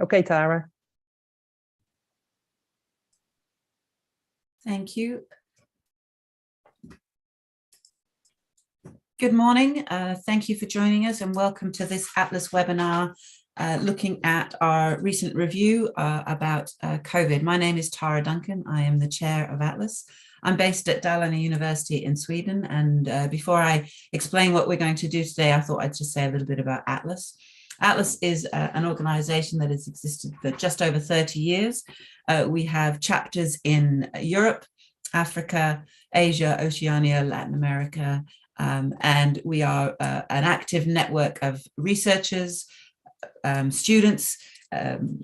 Okay, Tara. Thank you. Good morning. Thank you for joining us and welcome to this Atlas webinar looking at our recent review about COVID. My name is Tara Duncan. I am the chair of Atlas. I'm based at Dalarna University in Sweden, and before I explain what we're going to do today, I thought I'd just say a little bit about Atlas. Atlas is an organization that has existed for just over 30 years. We have chapters in Europe, Africa, Asia, Oceania, Latin America, and we are an active network of researchers, students,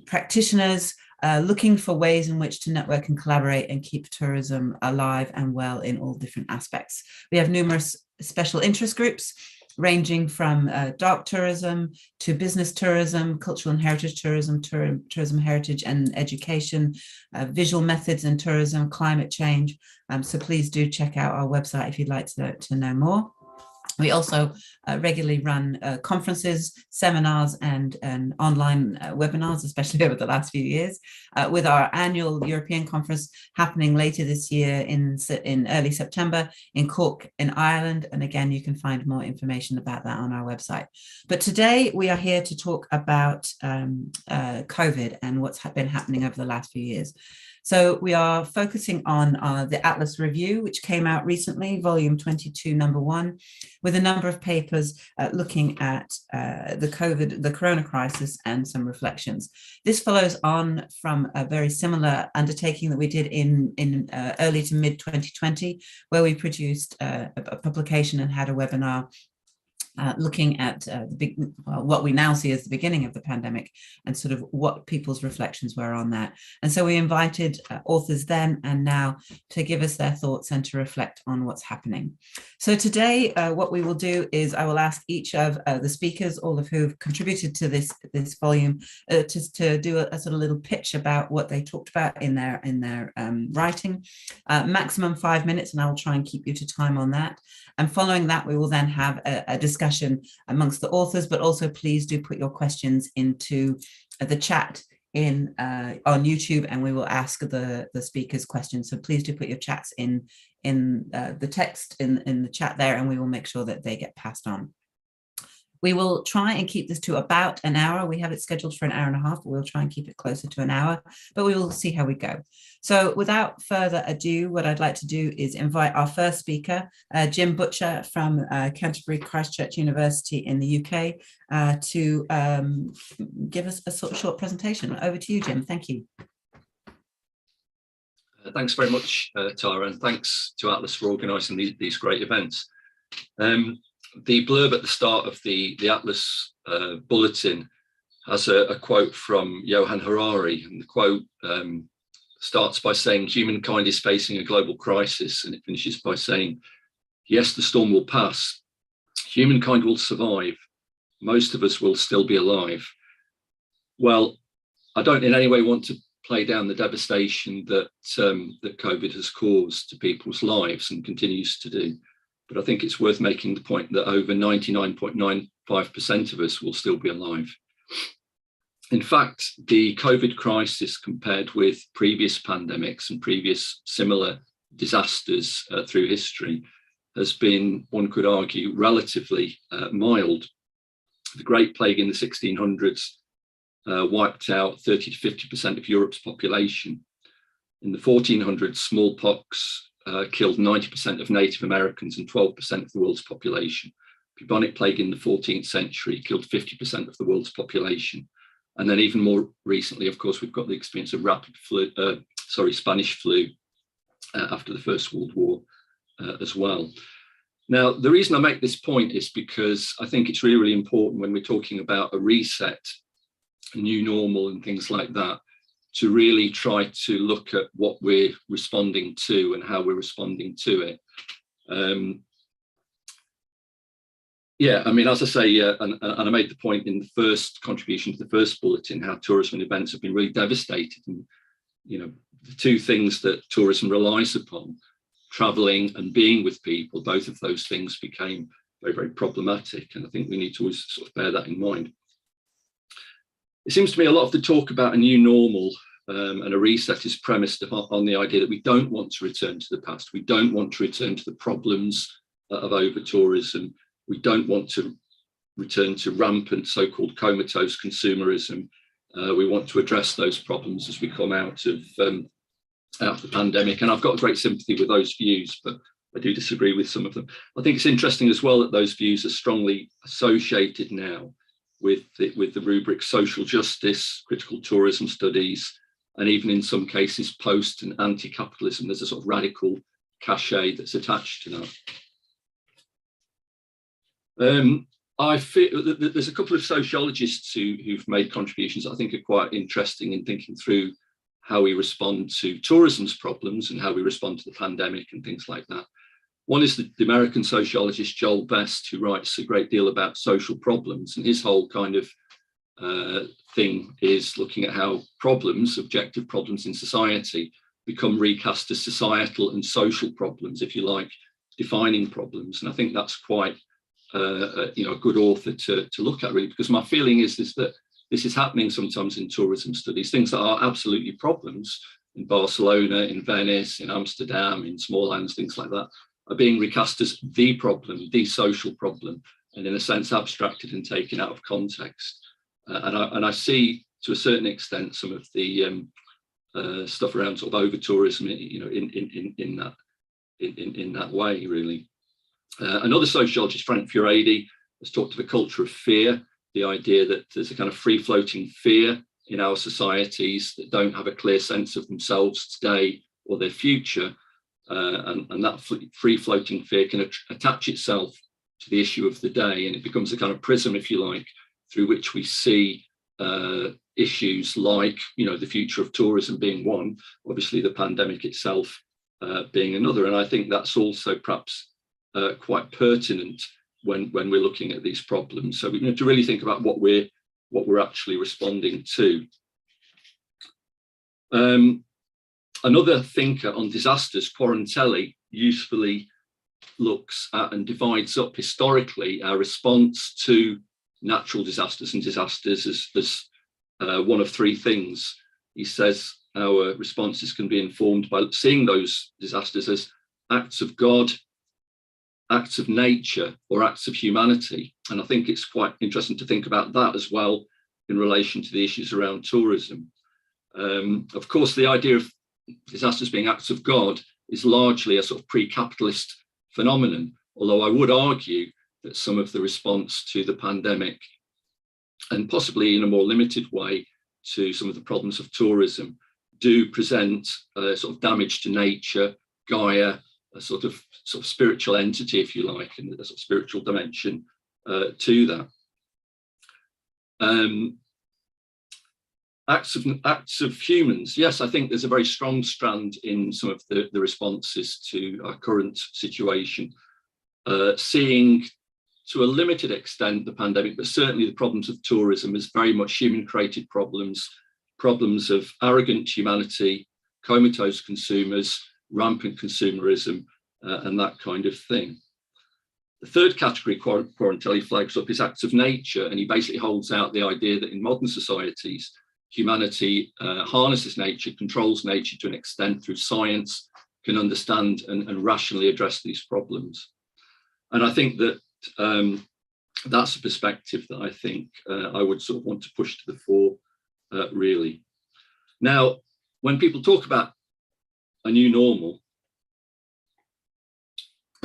practitioners, looking for ways in which to network and collaborate and keep tourism alive and well in all different aspects. We have numerous special interest groups ranging from dark tourism to business tourism, cultural and heritage tourism, tourism heritage and education, visual methods in tourism, climate change. So please do check out our website if you'd like to know more. We also regularly run conferences, seminars, and online webinars, especially over the last few years, with our annual European conference happening later this year in early September in Cork in Ireland. And again, you can find more information about that on our website. But today we are here to talk about COVID and what's been happening over the last few years. So we are focusing on the Atlas Review, which came out recently, volume 22, number 1, with a number of papers looking at the corona crisis and some reflections. This follows on from a very similar undertaking that we did in early to mid 2020, where we produced a publication and had a webinar looking at what we now see as the beginning of the pandemic and sort of what people's reflections were on that. And so we invited authors then and now to give us their thoughts and to reflect on what's happening. So today, what we will do is I will ask each of the speakers, all of who have contributed to this volume, to do a sort of little pitch about what they talked about in their writing, maximum 5 minutes, and I will try and keep you to time on that. And following that, we will then have a discussion amongst the authors, but also please do put your questions into the chat on YouTube, and we will ask the speakers questions. So please do put your chats in the text in the chat there, and we will make sure that they get passed on. We will try and keep this to about an hour. We have it scheduled for an hour and a half, but we'll try and keep it closer to an hour, but we will see how we go. So without further ado, what I'd like to do is invite our first speaker, Jim Butcher from Canterbury Christchurch University in the UK, to give us a sort of short presentation. Over to you, Jim. Thank you. Thanks very much, Tara, and thanks to Atlas for organising these great events. The blurb at the start of the Atlas bulletin has a quote from Johan Harari, and the quote starts by saying, "Humankind is facing a global crisis," and it finishes by saying, "Yes, the storm will pass. Humankind will survive. Most of us will still be alive." Well, I don't in any way want to play down the devastation that COVID has caused to people's lives and continues to do. But I think it's worth making the point that over 99.95% of us will still be alive. In fact, the COVID crisis, compared with previous pandemics and previous similar disasters through history, has been, one could argue, relatively mild. The Great Plague in the 1600s wiped out 30 to 50% of Europe's population. In the 1400s, smallpox killed 90% of Native Americans and 12% of the world's population. Bubonic plague in the 14th century killed 50% of the world's population. And then even more recently, of course, we've got the experience of Spanish flu after the First World War as well. Now, the reason I make this point is because I think it's really, really important when we're talking about a reset, a new normal and things like that, to really try to look at what we're responding to and how we're responding to it. Yeah, I mean, as I say, and I made the point in the first contribution to the first bulletin, how tourism and events have been really devastated. And, you know, the two things that tourism relies upon, traveling and being with people, both of those things became very, very problematic. And I think we need to always sort of bear that in mind. it seems to me a lot of the talk about a new normal and a reset is premised on the idea that we don't want to return to the past. We don't want to return to the problems of over-tourism. We don't want to return to rampant so-called comatose consumerism. We want to address those problems as we come out of the pandemic. And I've got great sympathy with those views, but I do disagree with some of them. I think it's interesting as well that those views are strongly associated now with the rubric social justice, critical tourism studies, and even in some cases post and anti-capitalism. There's a sort of radical cachet that's attached to that. I feel that there's a couple of sociologists who've made contributions that I think are quite interesting in thinking through how we respond to tourism's problems and how we respond to the pandemic and things like that. One is the American sociologist Joel Best, who writes a great deal about social problems, and his whole kind of thing is looking at how problems, objective problems in society, become recast as societal and social problems, if you like, defining problems. And I think that's quite a good author to look at, really, because my feeling is that this is happening sometimes in tourism studies. Things that are absolutely problems in Barcelona, in Venice, in Amsterdam, in small islands, things like that, are being recast as the problem, the social problem, and in a sense abstracted and taken out of context. And I see, to a certain extent, some of the stuff around sort of over tourism, in that way, really. Another sociologist, Frank Furedi, has talked of a culture of fear, the idea that there's a kind of free-floating fear in our societies that don't have a clear sense of themselves today or their future. And that free-floating fear can attach itself to the issue of the day, and it becomes a kind of prism, if you like, through which we see issues like, the future of tourism being one, obviously the pandemic itself being another. And I think that's also perhaps quite pertinent when we're looking at these problems. So we need to really think about what we're actually responding to. Another thinker on disasters, Quarantelli, usefully looks at and divides up historically our response to natural disasters and disasters as one of three things. He says our responses can be informed by seeing those disasters as acts of God, acts of nature, or acts of humanity. And I think it's quite interesting to think about that as well in relation to the issues around tourism. Of course, the idea of disasters being acts of God is largely a sort of pre-capitalist phenomenon, although I would argue that some of the response to the pandemic, and possibly in a more limited way to some of the problems of tourism, do present a sort of damage to nature, Gaia, a sort of spiritual entity, if you like, and a sort of spiritual dimension to that. Acts of humans. Yes, I think there's a very strong strand in some of the responses to our current situation, seeing to a limited extent the pandemic, but certainly the problems of tourism as very much human-created problems of arrogant humanity, comatose consumers, rampant consumerism, and that kind of thing. The third category Quarantelli flags up is acts of nature, and he basically holds out the idea that in modern societies, humanity harnesses nature, controls nature to an extent through science, can understand and rationally address these problems. And I think that that's a perspective that I think I would sort of want to push to the fore, really. Now, when people talk about a new normal,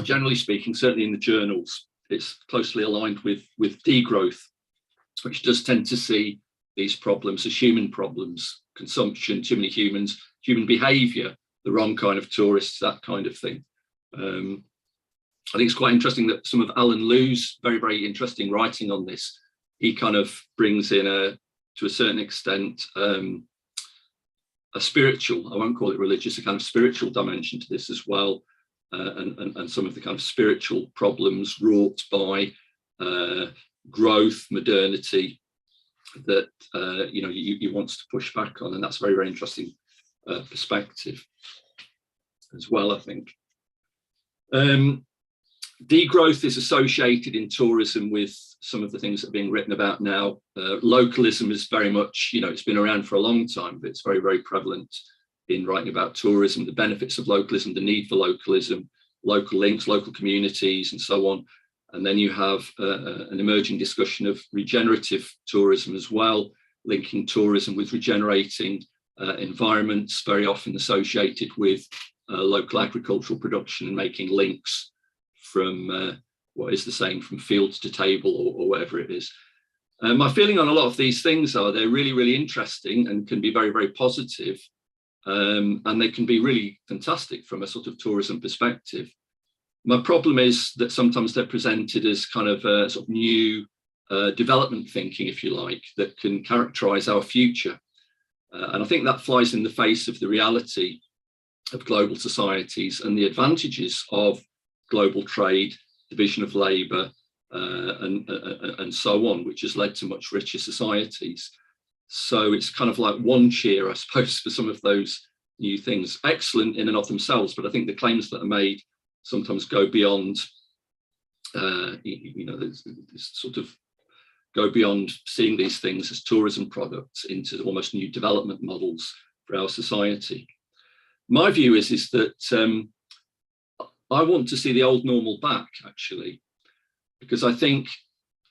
generally speaking, certainly in the journals, it's closely aligned with degrowth, which does tend to see these problems as human problems, consumption, too many humans, human behaviour, the wrong kind of tourists, that kind of thing. I think it's quite interesting that some of Alan Lew's very, very interesting writing on this, he kind of brings in to a certain extent, a spiritual, I won't call it religious, a kind of spiritual dimension to this as well. And some of the kind of spiritual problems wrought by growth, modernity, that he wants to push back on, and that's a very, very interesting perspective as well, I think. Degrowth is associated in tourism with some of the things that are being written about now. Localism is very much, it's been around for a long time, but it's very, very prevalent in writing about tourism, the benefits of localism, the need for localism, local links, local communities, and so on. And then you have an emerging discussion of regenerative tourism as well, linking tourism with regenerating environments, very often associated with local agricultural production and making links from what is the saying, from fields to table or whatever it is. My feeling on a lot of these things are they're really, really interesting and can be very, very positive. And they can be really fantastic from a sort of tourism perspective. My problem is that sometimes they're presented as kind of a sort of new development thinking, if you like, that can characterize our future. And I think that flies in the face of the reality of global societies and the advantages of global trade, division of labour, and so on, which has led to much richer societies. So it's kind of like one cheer, I suppose, for some of those new things. Excellent in and of themselves, but I think the claims that are made sometimes go beyond, sort of go beyond seeing these things as tourism products into almost new development models for our society. My view is that I want to see the old normal back, actually, because I think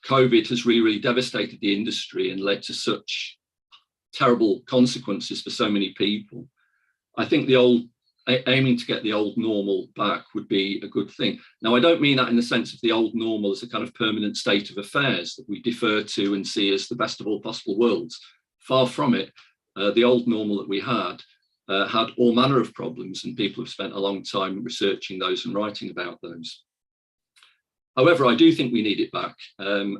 COVID has really, really devastated the industry and led to such terrible consequences for so many people. I think aiming to get the old normal back would be a good thing. Now, I don't mean that in the sense of the old normal as a kind of permanent state of affairs that we defer to and see as the best of all possible worlds. Far from it. The old normal that we had all manner of problems, and people have spent a long time researching those and writing about those. However, I do think we need it back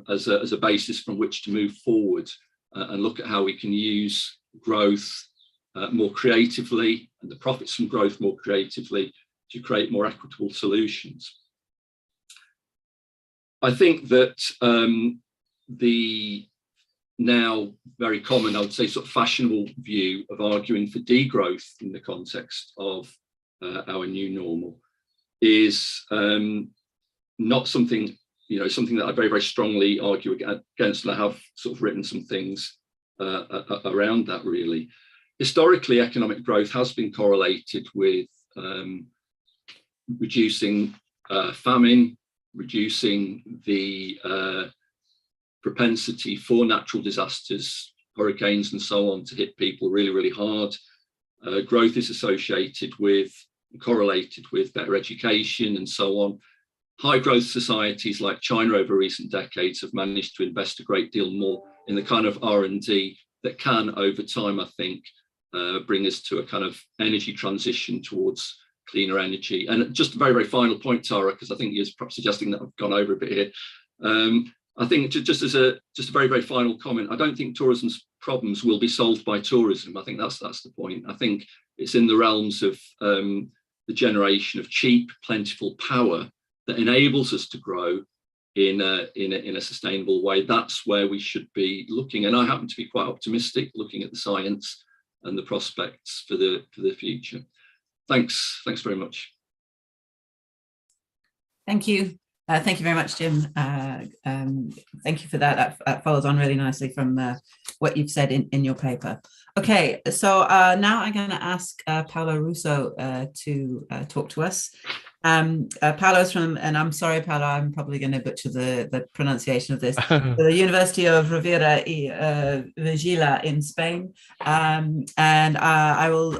as a basis from which to move forward and look at how we can use growth more creatively and the profits from growth more creatively to create more equitable solutions. I think that the now very common, I would say, sort of fashionable view of arguing for degrowth in the context of our new normal is not something, something that I very, very strongly argue against, and I have sort of written some things around that, really. Historically, economic growth has been correlated with reducing famine, reducing the propensity for natural disasters, hurricanes and so on, to hit people really, really hard. Growth is associated with, correlated with better education and so on. High growth societies like China over recent decades have managed to invest a great deal more in the kind of R&D that can, over time, I think, bring us to a kind of energy transition towards cleaner energy. And just a very, very final point, Tara, because I think you're perhaps suggesting that I've gone over a bit here. I think just a very, very final comment, I don't think tourism's problems will be solved by tourism. I think that's the point. I think it's in the realms of the generation of cheap, plentiful power that enables us to grow in a sustainable way. That's where we should be looking. And I happen to be quite optimistic looking at the science and the prospects for the future. Thanks very much. Thank you. Thank you very much, Jim. Thank you for that. That follows on really nicely from what you've said in your paper. Okay, so now I'm going to ask Paolo Russo to talk to us. Paolo's from, and I'm sorry, Paolo, I'm probably going to butcher the pronunciation of this, the University of Rovira y Virgila in Spain. And I will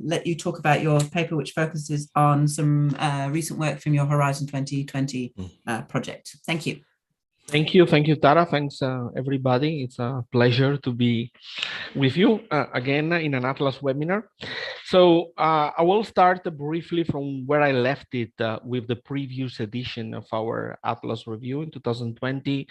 let you talk about your paper, which focuses on some recent work from your Horizon 2020 project. Thank you. Thank you, Tara. Thanks, everybody. It's a pleasure to be with you again in an Atlas webinar. So I will start briefly from where I left it with the previous edition of our Atlas review in 2020,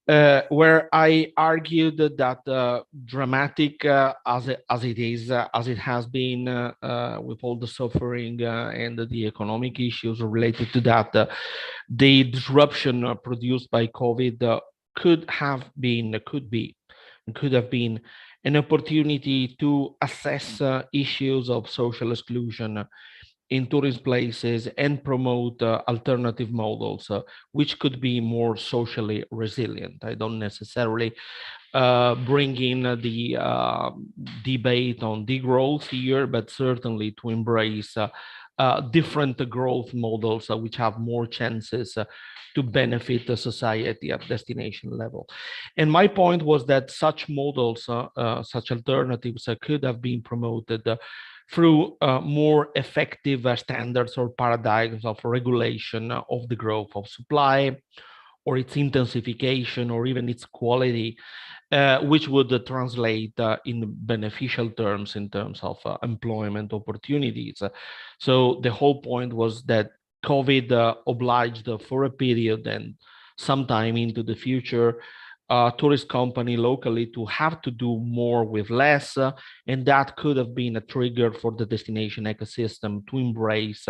where I argued that dramatic as it has been with all the suffering and the economic issues related to that, the disruption produced by COVID could have been an opportunity to assess issues of social exclusion in tourist places and promote alternative models, which could be more socially resilient. I don't necessarily bring in the debate on degrowth here, but certainly to embrace different growth models which have more chances to benefit the society at destination level. And my point was that such models, such alternatives could have been promoted through more effective standards or paradigms of regulation of the growth of supply, or its intensification, or even its quality, which would translate in beneficial terms in terms of employment opportunities. So the whole point was that COVID obliged for a period and sometime into the future, tourist company locally to have to do more with less, and that could have been a trigger for the destination ecosystem to embrace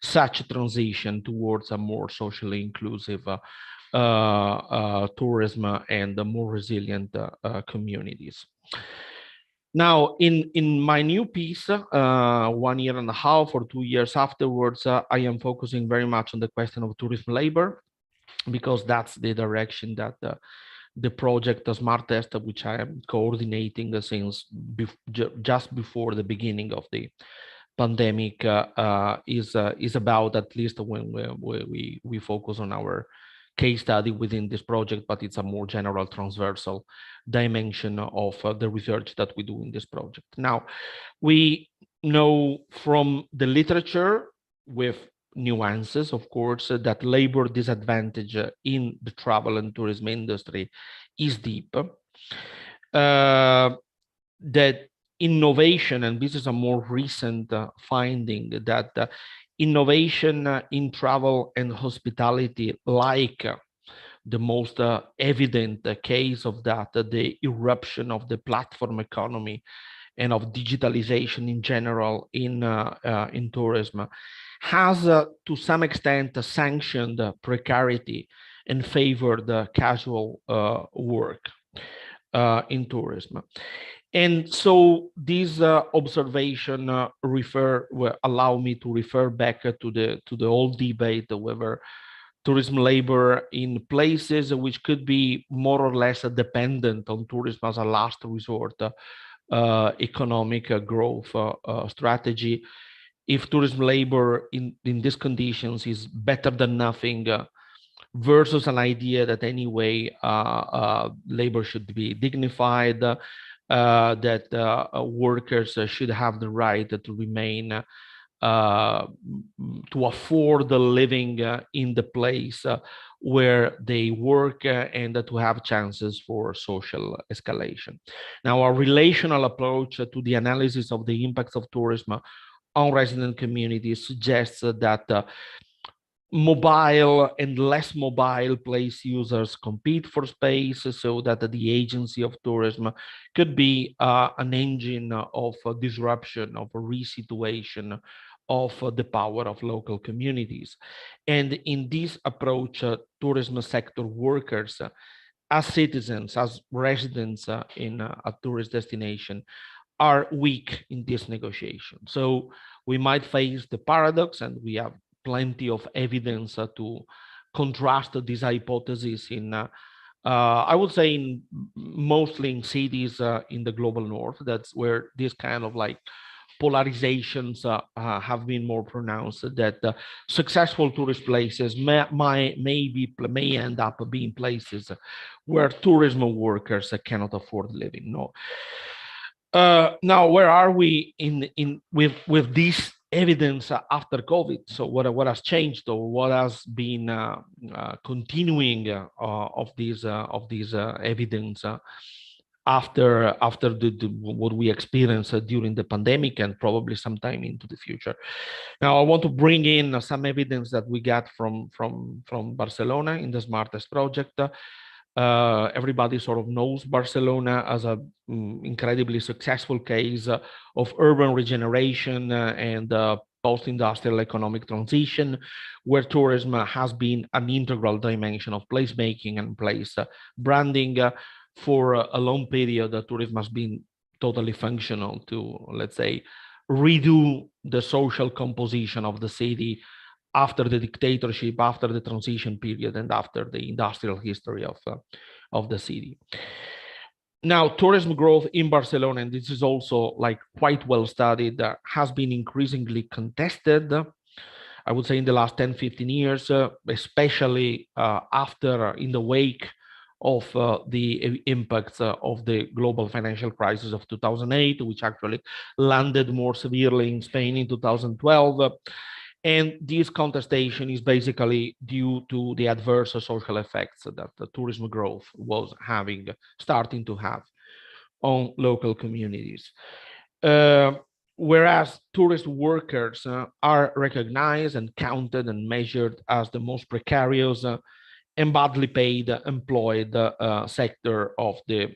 such a transition towards a more socially inclusive tourism and more resilient communities. Now, in my new piece, 1.5 years or 2 years afterwards, I am focusing very much on the question of tourism labor, because that's the direction that the project Smart Test, which I am coordinating since just before the beginning of the pandemic, is about, at least when we focus on our case study within this project, but it's a more general transversal dimension of the research that we do in this project. Now, we know from the literature, with nuances, of course, that labor disadvantage in the travel and tourism industry is deep. That innovation, and this is a more recent finding, that innovation in travel and hospitality, like the most evident case of that, the eruption of the platform economy and of digitalization in general in tourism, has to some extent sanctioned precarity and favored casual work in tourism. And so this observation allow me to refer back to the old debate whether tourism labor in places which could be more or less dependent on tourism as a last resort economic growth strategy, if tourism labor in these conditions is better than nothing, versus an idea that anyway labor should be dignified, that workers should have the right to remain, to afford the living in the place where they work, and to have chances for social escalation. Now, our relational approach to the analysis of the impacts of tourism on resident communities suggests that mobile and less mobile place users compete for space, so that the agency of tourism could be an engine of disruption, of a resituation of the power of local communities. And in this approach, tourism sector workers, as citizens, as residents in a tourist destination, are weak in this negotiation. So we might face the paradox, and we have plenty of evidence to contrast this hypothesis in, I would say, mostly in cities in the global north. That's where this kind of like polarizations have been more pronounced, that successful tourist places may end up being places where tourism workers cannot afford living. No. Now, where are we with this evidence after COVID? So what has changed, or what has been continuing of these evidence after what we experienced during the pandemic, and probably sometime into the future? Now, I want to bring in some evidence that we got from Barcelona in the Smartest project. Everybody sort of knows Barcelona as a incredibly successful case of urban regeneration and post-industrial economic transition, where tourism has been an integral dimension of placemaking and place branding. For a long period, tourism has been totally functional to, let's say, redo the social composition of the city after the dictatorship, after the transition period, and after the industrial history of the city. Now, tourism growth in Barcelona, and this is also like quite well studied, has been increasingly contested, I would say in the last 10, 15 years, especially after, in the wake of the impacts of the global financial crisis of 2008, which actually landed more severely in Spain in 2012. And this contestation is basically due to the adverse social effects that the tourism growth was starting to have on local communities. Whereas tourist workers are recognized and counted and measured as the most precarious and badly paid employed sector of the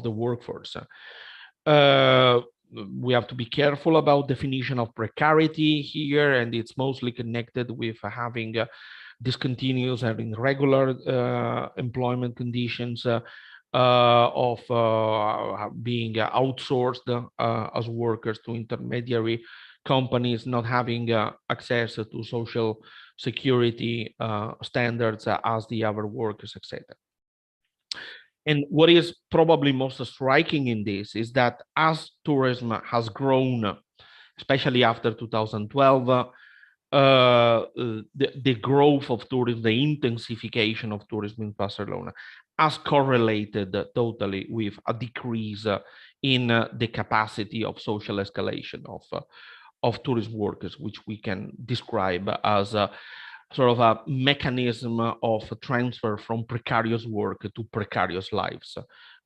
workforce. We have to be careful about definition of precarity here, and it's mostly connected with having discontinuous and irregular employment conditions, of being outsourced as workers to intermediary companies, not having access to social security standards as the other workers, etc. And what is probably most striking in this is that as tourism has grown, especially after 2012, the growth of tourism, the intensification of tourism in Barcelona has correlated totally with a decrease in the capacity of social escalation of tourism workers, which we can describe as a sort of a mechanism of transfer from precarious work to precarious lives,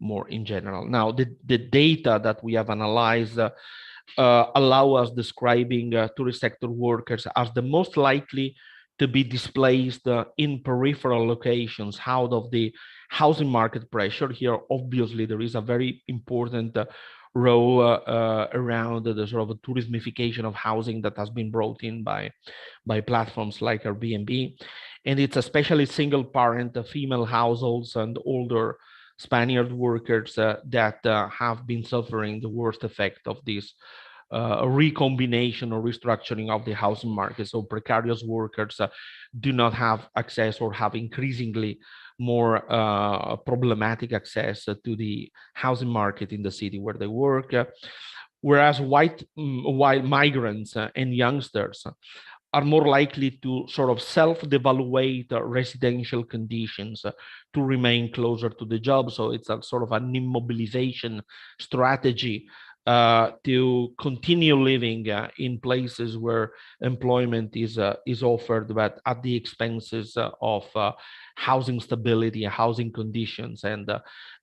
more in general. Now, the data that we have analyzed allow us describing tourist sector workers as the most likely to be displaced in peripheral locations out of the housing market pressure. Here, obviously, there is a very important role around the sort of tourismification of housing that has been brought in by platforms like Airbnb. And it's especially single parent female households and older Spaniard workers that have been suffering the worst effect of this recombination or restructuring of the housing market. So precarious workers do not have access or have increasingly more problematic access to the housing market in the city where they work. Whereas white migrants and youngsters are more likely to sort of self-devaluate residential conditions to remain closer to the job. So it's a sort of an immobilization strategy to continue living in places where employment is offered, but at the expenses of housing stability, housing conditions, and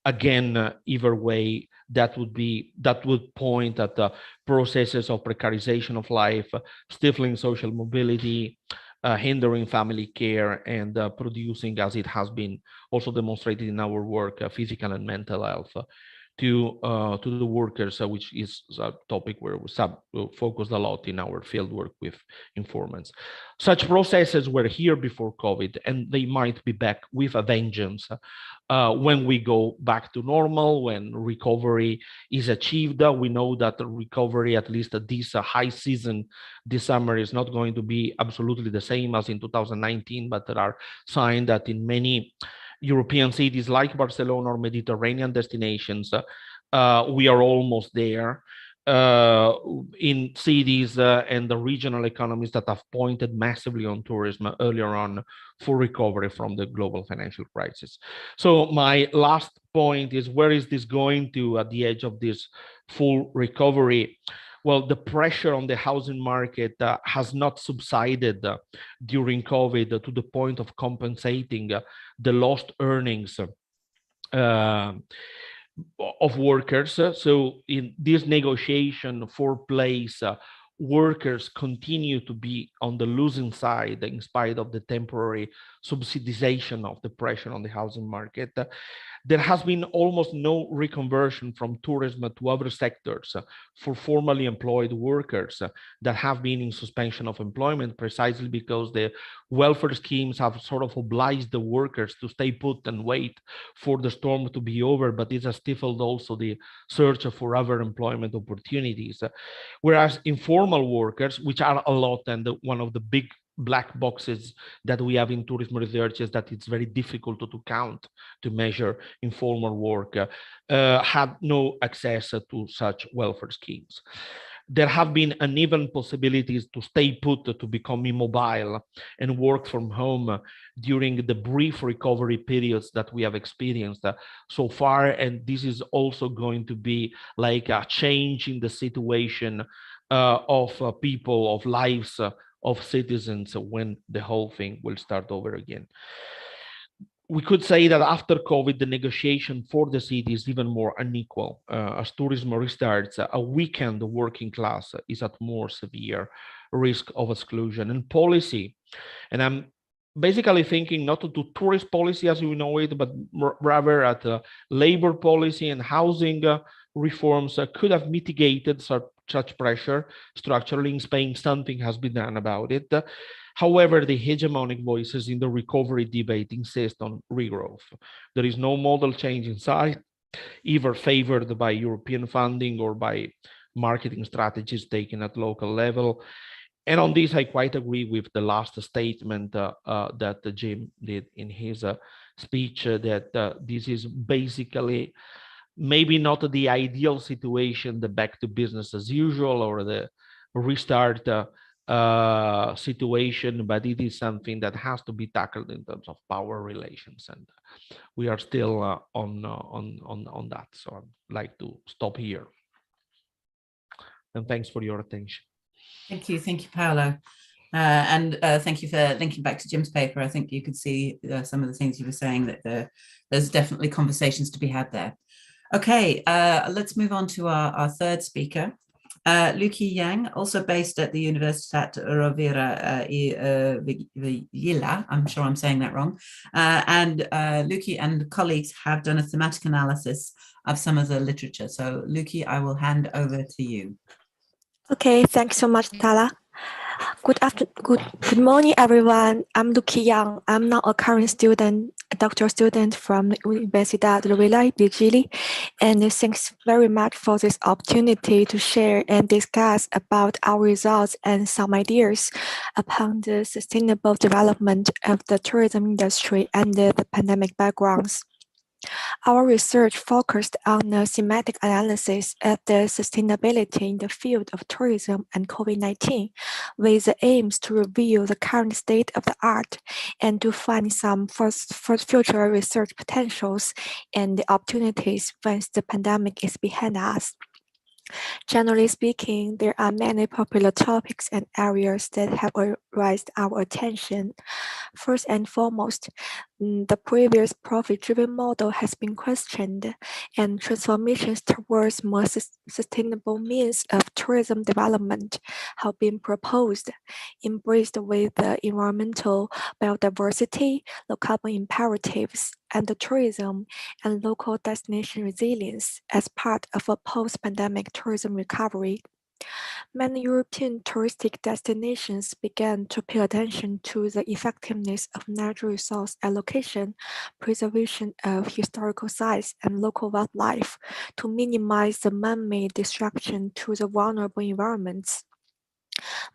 again, either way, that would point at the processes of precarization of life, stifling social mobility, hindering family care, and producing, as it has been also demonstrated in our work, physical and mental health to the workers, which is a topic where we focused a lot in our fieldwork with informants. Such processes were here before COVID, and they might be back with a vengeance when we go back to normal, when recovery is achieved. We know that the recovery, at least at this high season this summer, is not going to be absolutely the same as in 2019, but there are signs that in many European cities like Barcelona or Mediterranean destinations, we are almost there. In cities and the regional economies that have pointed massively on tourism earlier on for recovery from the global financial crisis. So my last point is, where is this going to at the edge of this full recovery? Well, the pressure on the housing market has not subsided during COVID to the point of compensating the lost earnings of workers. So in this negotiation for place workers continue to be on the losing side in spite of the temporary subsidization of the pressure on the housing market. There has been almost no reconversion from tourism to other sectors for formally employed workers that have been in suspension of employment, precisely because the welfare schemes have sort of obliged the workers to stay put and wait for the storm to be over, but it has stifled also the search for other employment opportunities. Whereas informal workers, which are a lot, and one of the big black boxes that we have in tourism research is that it's very difficult to count, to measure informal work, had no access to such welfare schemes. There have been uneven possibilities to stay put, to become immobile and work from home during the brief recovery periods that we have experienced so far. And this is also going to be like a change in the situation of people, of lives, of citizens when the whole thing will start over again. We could say that after COVID, the negotiation for the city is even more unequal. As tourism restarts, a weakened working class is at more severe risk of exclusion. And policy, and I'm basically thinking not to tourist policy as we know it, but rather at labor policy and housing reforms could have mitigated such pressure structurally. In Spain, something has been done about it. However, the hegemonic voices in the recovery debate insist on regrowth. There is no model change in sight, either favored by European funding or by marketing strategies taken at local level. And on this, I quite agree with the last statement that Jim did in his speech, that this is basically maybe not the ideal situation, the back to business as usual or the restart situation, but it is something that has to be tackled in terms of power relations, and we are still on that. So I'd like to stop here, and thanks for your attention. Thank you, Paolo. And thank you for linking back to Jim's paper. I think you could see some of the things you were saying, that there's definitely conversations to be had there. Okay, let's move on to our third speaker, Luqi Yang, also based at the Universitat Rovira i Vigila. I'm sure I'm saying that wrong. And Luqi and colleagues have done a thematic analysis of some of the literature. So Luqi, I will hand over to you. Okay, thanks so much, Tala. Good morning, everyone. I'm Luqi Yang. I'm now a current student, a doctoral student from the Universidad Rovira i Vigili, and thanks very much for this opportunity to share and discuss about our results and some ideas upon the sustainable development of the tourism industry under the pandemic backgrounds. Our research focused on the thematic analysis of the sustainability in the field of tourism and COVID-19, with the aims to reveal the current state of the art and to find some future research potentials and the opportunities once the pandemic is behind us. Generally speaking, there are many popular topics and areas that have raised our attention. First and foremost, the previous profit-driven model has been questioned, and transformations towards more sustainable means of tourism development have been proposed, embraced with the environmental biodiversity, low carbon imperatives, and the tourism and local destination resilience as part of a post-pandemic tourism recovery. Many European touristic destinations began to pay attention to the effectiveness of natural resource allocation, preservation of historical sites, and local wildlife to minimize the man-made destruction to the vulnerable environments.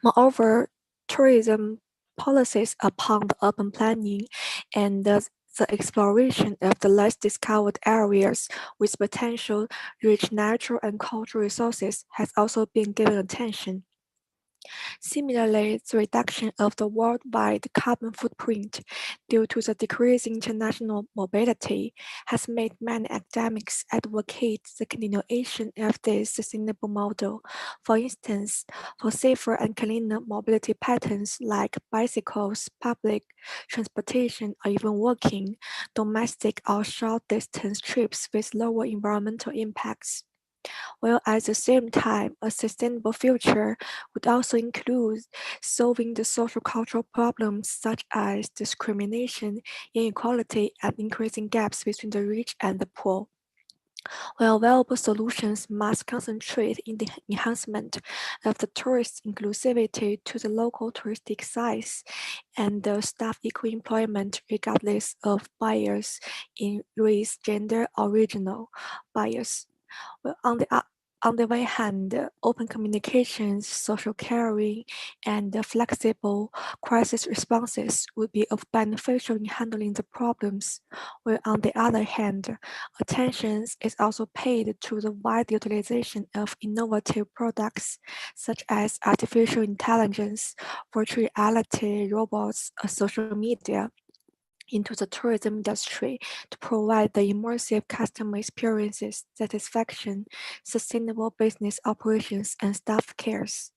Moreover, tourism policies upon the urban planning and the exploration of the less discovered areas with potential rich natural and cultural resources has also been given attention. Similarly, the reduction of the worldwide carbon footprint due to the decreasing international mobility has made many academics advocate the continuation of this sustainable model. For instance, for safer and cleaner mobility patterns like bicycles, public transportation, or even walking, domestic or short-distance trips with lower environmental impacts. while at the same time, a sustainable future would also include solving the social cultural problems such as discrimination, inequality, and increasing gaps between the rich and the poor. While valuable solutions must concentrate in the enhancement of the tourist inclusivity to the local touristic size and the staff equal employment regardless of bias in race, gender, or regional bias. Well, on the one hand, open communications, social caring, and flexible crisis responses would be of beneficial in handling the problems, while on the other hand, attention is also paid to the wide utilization of innovative products such as artificial intelligence, virtual reality, robots, social media, into the tourism industry to provide the immersive customer experiences, satisfaction, sustainable business operations, and staff cares.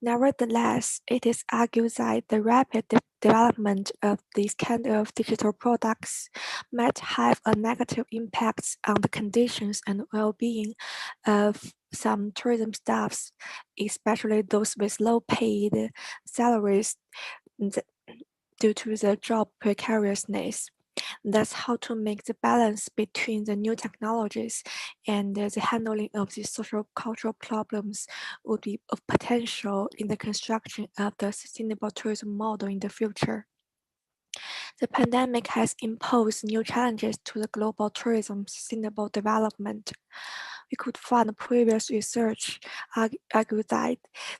Nevertheless, it is argued that the rapid development of these kind of digital products might have a negative impact on the conditions and well-being of some tourism staffs, especially those with low-paid salaries due to the job precariousness. That's how to make the balance between the new technologies and the handling of the social cultural problems would be of potential in the construction of the sustainable tourism model in the future. The pandemic has imposed new challenges to the global tourism sustainable development. We could find previous research argue that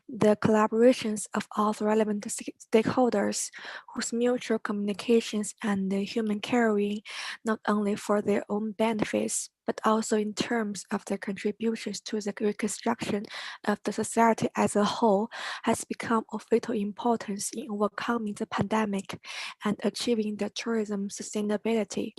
the collaborations of all the relevant stakeholders whose mutual communications and human caring, not only for their own benefits, but also in terms of their contributions to the reconstruction of the society as a whole, has become of vital importance in overcoming the pandemic and achieving the tourism sustainability.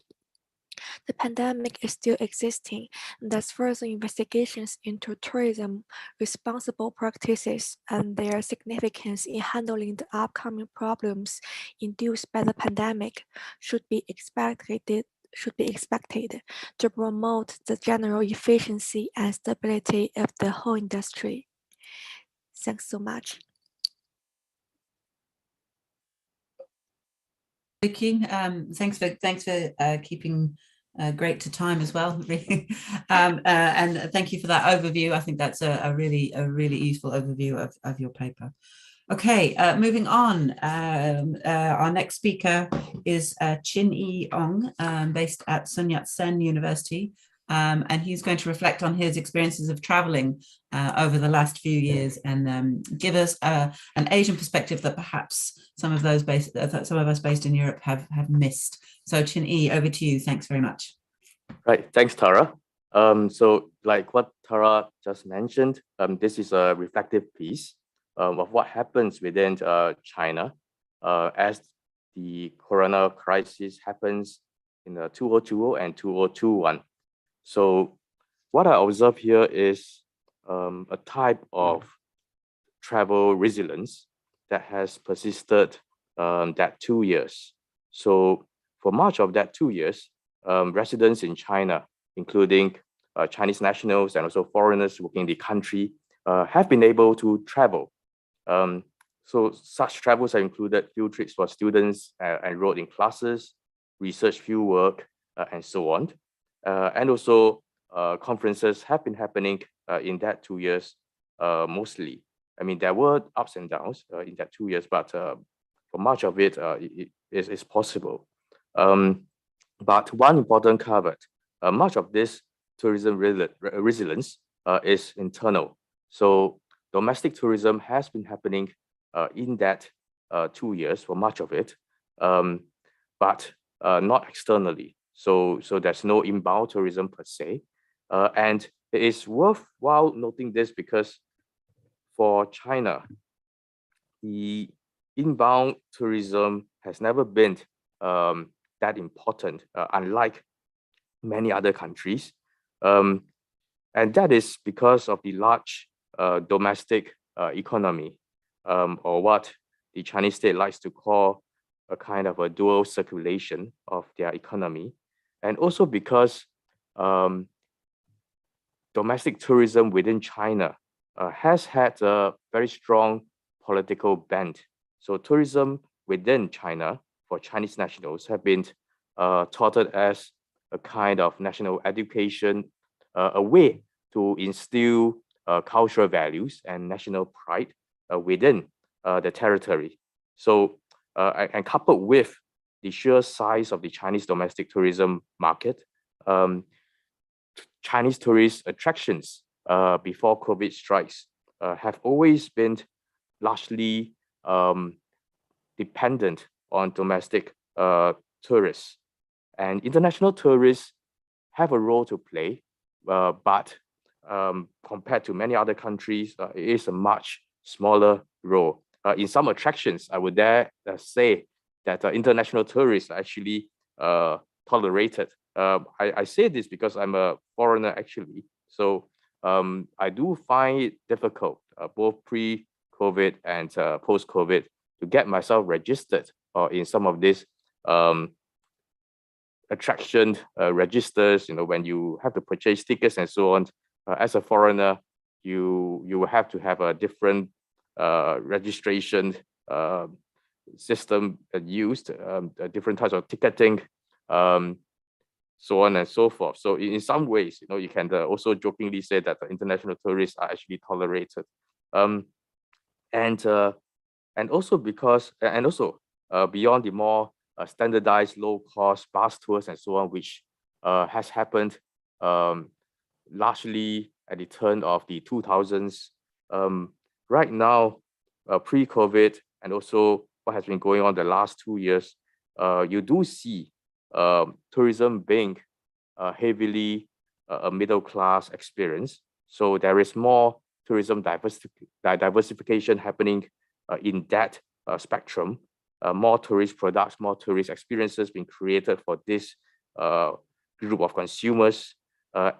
The pandemic is still existing, and thus further investigations into tourism responsible practices and their significance in handling the upcoming problems induced by the pandemic should be expected to promote the general efficiency and stability of the whole industry. Thanks so much. Vicky, thanks for keeping great to time as well. And thank you for that overview. I think that's a really useful overview of your paper. Okay, moving on. Our next speaker is Chin-Yi Ong, based at Sun Yat-sen University. And he's going to reflect on his experiences of traveling over the last few years and give us an Asian perspective that perhaps some of us based in Europe have missed. So Chin-Yi, over to you. Thanks very much. Right, thanks, Tara. So like what Tara just mentioned, this is a reflective piece of what happens within China as the corona crisis happens in 2020 and 2021. So what I observe here is a type of travel resilience that has persisted that 2 years. So for much of that 2 years, residents in China, including Chinese nationals and also foreigners working in the country, have been able to travel. So such travels have included field trips for students enrolled in classes, research field work, and so on. And also conferences have been happening in that 2 years mostly. I mean, there were ups and downs in that 2 years, but for much of it, it is possible. But one important caveat, much of this tourism resilience is internal. So domestic tourism has been happening in that 2 years for much of it, but not externally. So there's no inbound tourism per se. And it is worthwhile noting this because for China, the inbound tourism has never been that important, unlike many other countries. And that is because of the large domestic economy, or what the Chinese state likes to call a kind of a dual circulation of their economy. And also because domestic tourism within China has had a very strong political bent. So tourism within China for Chinese nationals have been touted as a kind of national education, a way to instill cultural values and national pride within the territory. So, and coupled with the sheer size of the Chinese domestic tourism market, Chinese tourist attractions before COVID strikes have always been largely dependent on domestic tourists. And international tourists have a role to play, but compared to many other countries, it is a much smaller role. In some attractions, I would dare say that international tourists are actually tolerated. I say this because I'm a foreigner actually. So I do find it difficult, both pre-COVID and post-COVID, to get myself registered in some of these attraction registers. When you have to purchase tickets and so on. As a foreigner, you will have to have a different registration system used, different types of ticketing, so on and so forth. So in some ways, you can also jokingly say that the international tourists are actually tolerated, and also because beyond the more standardized low-cost bus tours and so on, which has happened largely at the turn of the 2000s. Right now, pre-COVID, and also what has been going on the last 2 years, you do see tourism being heavily a middle-class experience. So there is more tourism diversification happening in that spectrum. More tourist products, more tourist experiences being created for this group of consumers,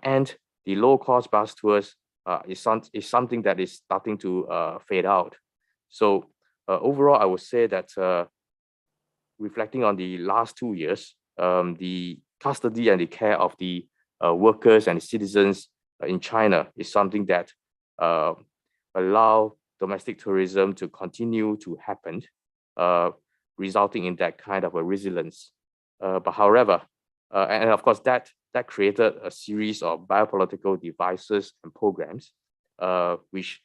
and the low-cost bus tours is something that is starting to fade out. So overall, I would say that reflecting on the last 2 years, the custody and the care of the workers and citizens in China is something that allow domestic tourism to continue to happen, resulting in that kind of a resilience. But however, and of course that created a series of biopolitical devices and programs which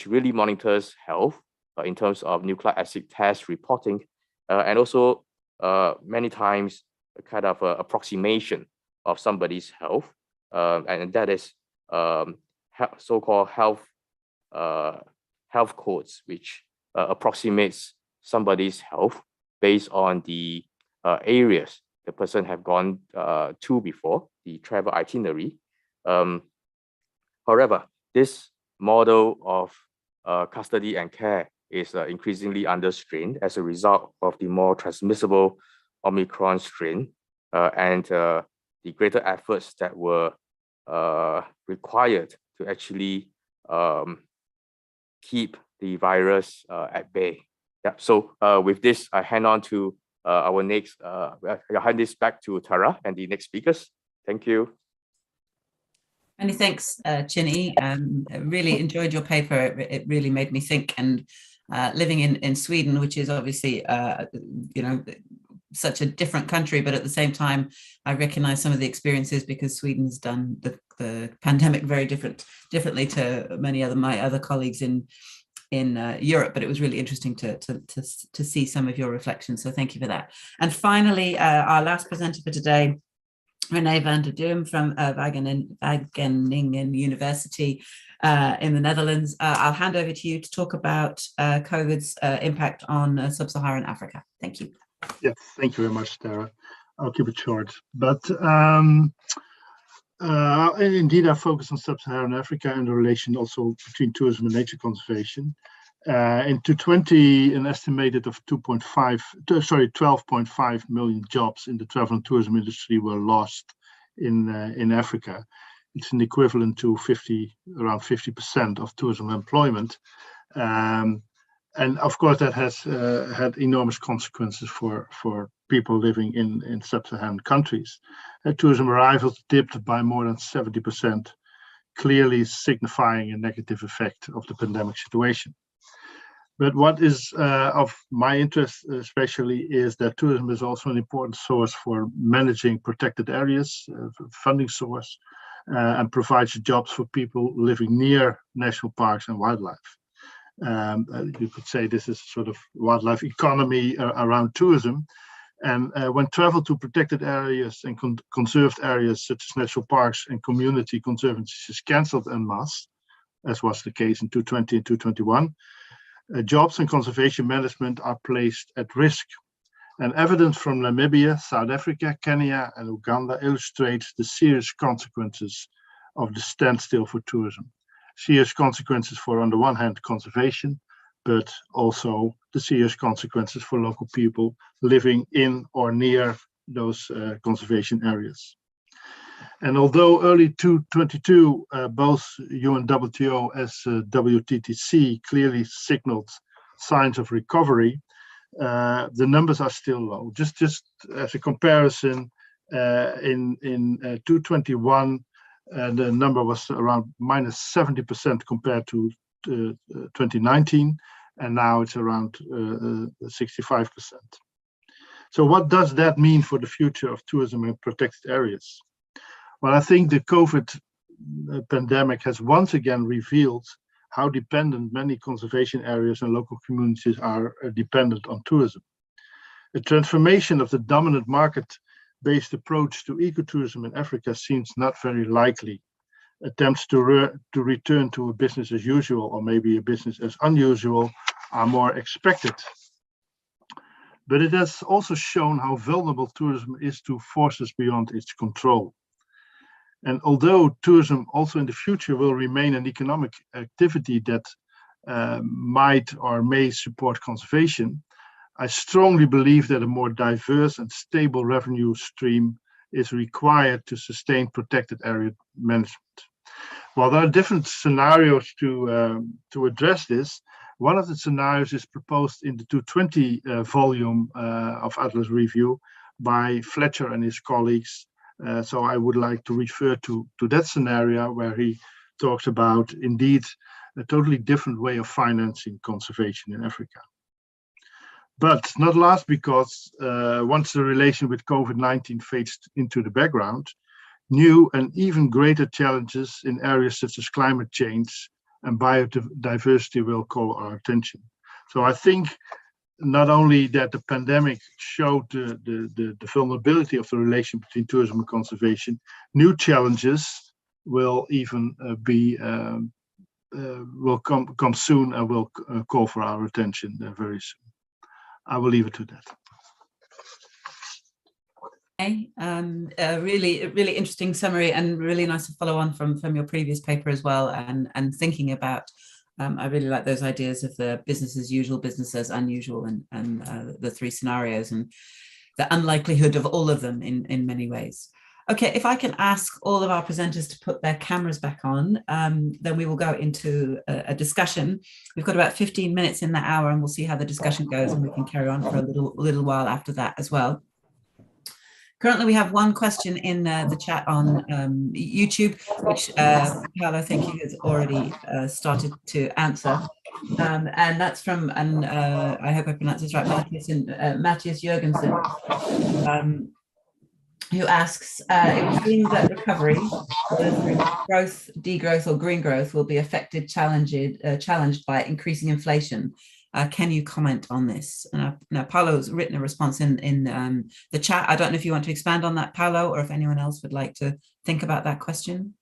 really monitors health in terms of nucleic acid test reporting, and also many times a kind of approximation of somebody's health, and that is so-called health codes, which approximates somebody's health based on the areas the person have gone to before, the travel itinerary. However, this model of custody and care is increasingly under strain as a result of the more transmissible Omicron strain and the greater efforts that were required to actually keep the virus at bay. Yeah. So with this, I hand on to our next. I'll hand this back to Tara and the next speakers. Thank you. Many thanks, Chinny. I really enjoyed your paper. It really made me think. And living in Sweden, which is obviously such a different country, but at the same time, I recognize some of the experiences because Sweden's done the pandemic very differently to many my other colleagues in Europe. But it was really interesting to see some of your reflections. So thank you for that. And finally, our last presenter for today, René van der Dum from Wageningen University in the Netherlands. I'll hand over to you to talk about COVID's impact on sub-Saharan Africa. Thank you. Yes, thank you very much, Tara. I'll keep it short. But indeed, I focus on sub-Saharan Africa and the relation also between tourism and nature conservation. In 2020, an estimated of 12.5 million jobs in the travel and tourism industry were lost in Africa. It's an equivalent to around 50% of tourism employment. And of course, that has had enormous consequences for people living in sub-Saharan countries. Tourism arrivals dipped by more than 70%, clearly signifying a negative effect of the pandemic situation. But what is of my interest especially is that tourism is also an important source for managing protected areas, funding source, and provides jobs for people living near national parks and wildlife. You could say this is sort of wildlife economy around tourism. And when travel to protected areas and conserved areas such as national parks and community conservancies is cancelled en masse, as was the case in 2020 and 2021, jobs and conservation management are placed at risk. And evidence from Namibia, South Africa, Kenya, and Uganda illustrates the serious consequences of the standstill for tourism. Serious consequences for, on the one hand, conservation, but also the serious consequences for local people living in or near those conservation areas. And although early 2022, both UNWTO as WTTC clearly signaled signs of recovery, the numbers are still low. Just as a comparison, in 2021, the number was around minus 70% compared to 2019, and now it's around 65%. So what does that mean for the future of tourism in protected areas? Well, I think the COVID pandemic has once again revealed how dependent many conservation areas and local communities are dependent on tourism. The transformation of the dominant market-based approach to ecotourism in Africa seems not very likely. Attempts to return to a business as usual, or maybe a business as unusual, are more expected. But it has also shown how vulnerable tourism is to forces beyond its control. And although tourism also in the future will remain an economic activity that might or may support conservation, I strongly believe that a more diverse and stable revenue stream is required to sustain protected area management. While there are different scenarios to address this, one of the scenarios is proposed in the 220 volume of Atlas Review by Fletcher and his colleagues. So I would like to refer to that scenario where he talks about indeed a totally different way of financing conservation in Africa. But not last, because once the relation with COVID-19 fades into the background, new and even greater challenges in areas such as climate change and biodiversity will call our attention. So I think not only that the pandemic showed the vulnerability of the relation between tourism and conservation, new challenges will even will come soon and will call for our attention very soon. I will leave it to that. Okay, a really interesting summary, and really nice to follow on from your previous paper as well, and thinking about. I really like those ideas of the business as usual, business as unusual, and the three scenarios and the unlikelihood of all of them in many ways. Okay, if I can ask all of our presenters to put their cameras back on, then we will go into a discussion. We've got about 15 minutes in the hour, and we'll see how the discussion goes, and we can carry on for a little while after that as well. Currently, we have one question in the chat on YouTube, which Paolo, I think you has already started to answer. And that's from, and I hope I pronounced this right, Matthias Jurgensen, who asks, it would seem that recovery, whether through growth, degrowth, or green growth, will be affected, challenged by increasing inflation. Can you comment on this? Now, Paolo's written a response in the chat. I don't know if you want to expand on that, Paolo, or if anyone else would like to think about that question.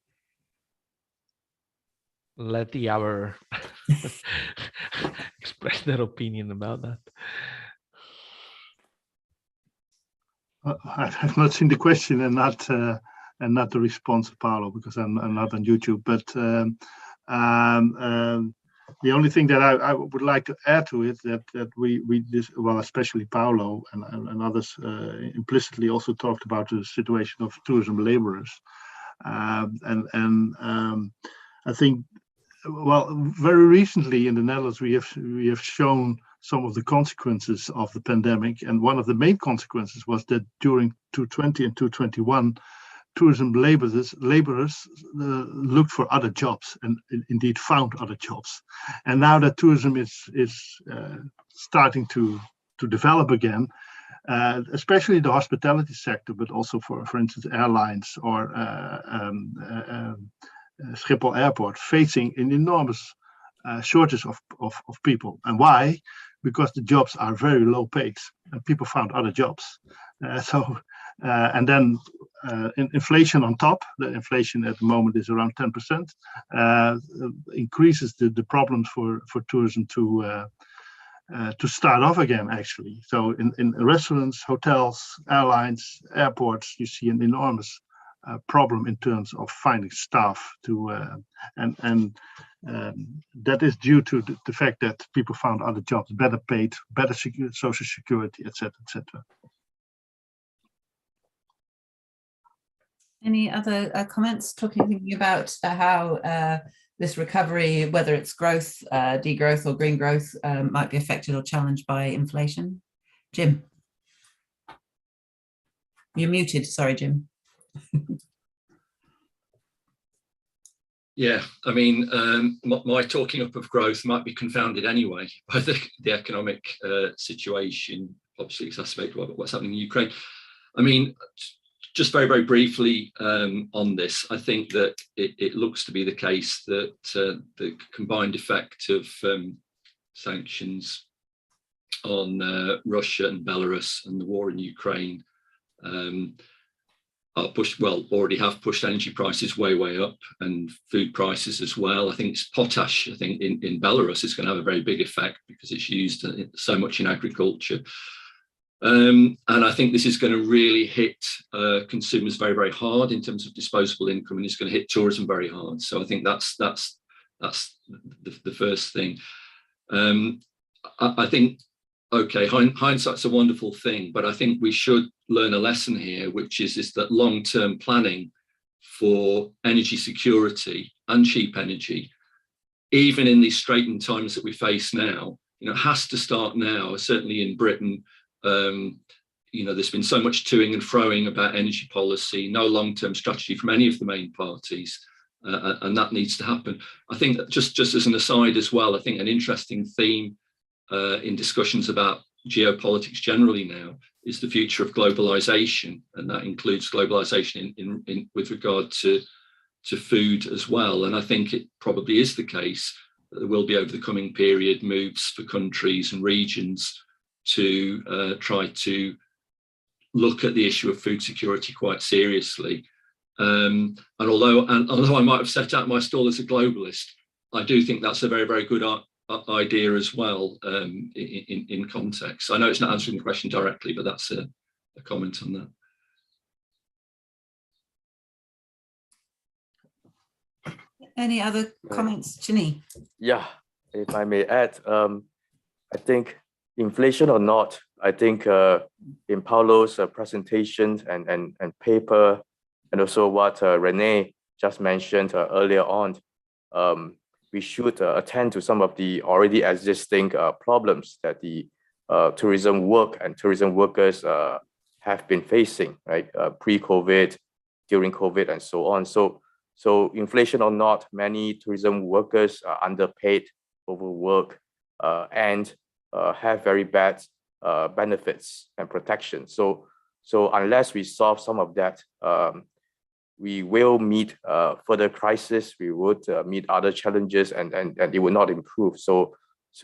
Let the hour express their opinion about that. I've not seen the question and not the response of Paolo, because I'm not on YouTube. But the only thing that I would like to add to it that we well, especially Paolo and others implicitly also talked about the situation of tourism laborers, and I think, well, very recently in the Netherlands we have shown some of the consequences of the pandemic. And one of the main consequences was that during 2020 and 2021, tourism laborers looked for other jobs and indeed found other jobs. And now that tourism is starting to develop again, especially the hospitality sector, but also for instance, airlines or Schiphol Airport, facing an enormous shortage of people. And why? Because the jobs are very low paid and people found other jobs. And then inflation on top, the inflation at the moment is around 10%, increases the problems for tourism to start off again, actually. So in restaurants, hotels, airlines, airports, you see an enormous problem in terms of finding staff and that is due to the fact that people found other jobs, better paid, better social security, etc., etc. Any other comments thinking about how this recovery, whether it's growth, degrowth or green growth, might be affected or challenged by inflation? Jim? You're muted, sorry, Jim. Yeah, I mean, my talking up of growth might be confounded anyway by the economic situation, obviously exacerbated by what's happening in Ukraine. I mean, just very, very briefly on this, I think that it looks to be the case that the combined effect of sanctions on Russia and Belarus and the war in Ukraine are already have pushed energy prices way up, and food prices as well. I think it's potash, I think in Belarus is going to have a very big effect because it's used so much in agriculture. And I think this is going to really hit consumers very, very hard in terms of disposable income, and it's going to hit tourism very hard. So I think that's the first thing. I think, okay, hindsight's a wonderful thing, but I think we should learn a lesson here, which is that long-term planning for energy security and cheap energy, even in these straitened times that we face now, has to start now. Certainly in Britain, there's been so much toing and froing about energy policy, no long-term strategy from any of the main parties, and that needs to happen. I think that just as an aside as well, I think an interesting theme in discussions about geopolitics generally now is the future of globalization, and that includes globalization in with regard to food as well. And I think it probably is the case that there will be, over the coming period, moves for countries and regions to try to look at the issue of food security quite seriously. And although I might have set out my stall as a globalist, I do think that's a very, very good idea as well in context. I know it's not answering the question directly, but that's a comment on that. Any other comments, Ginny? Yeah, if I may add, I think inflation or not, I think in Paulo's presentation and paper, and also what Renee just mentioned earlier on, we should attend to some of the already existing problems that the tourism work and tourism workers have been facing, right? Pre-COVID, during COVID, and so on. So inflation or not, many tourism workers are underpaid, overworked, and have very bad benefits and protection. So unless we solve some of that, we will meet further crisis. We would meet other challenges, and it will not improve. So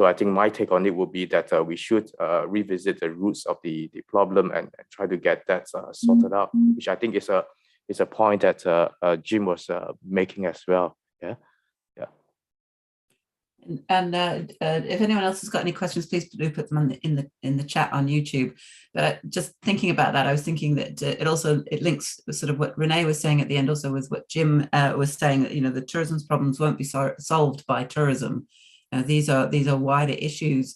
I think my take on it would be that we should revisit the roots of the problem and try to get that sorted out, which I think is a point that Jim was making as well. Yeah. And if anyone else has got any questions, please do put them in the chat on YouTube. But just thinking about that, I was thinking that it links sort of what Renee was saying at the end, also with what Jim was saying, that the tourism's problems won't be solved by tourism. These are wider issues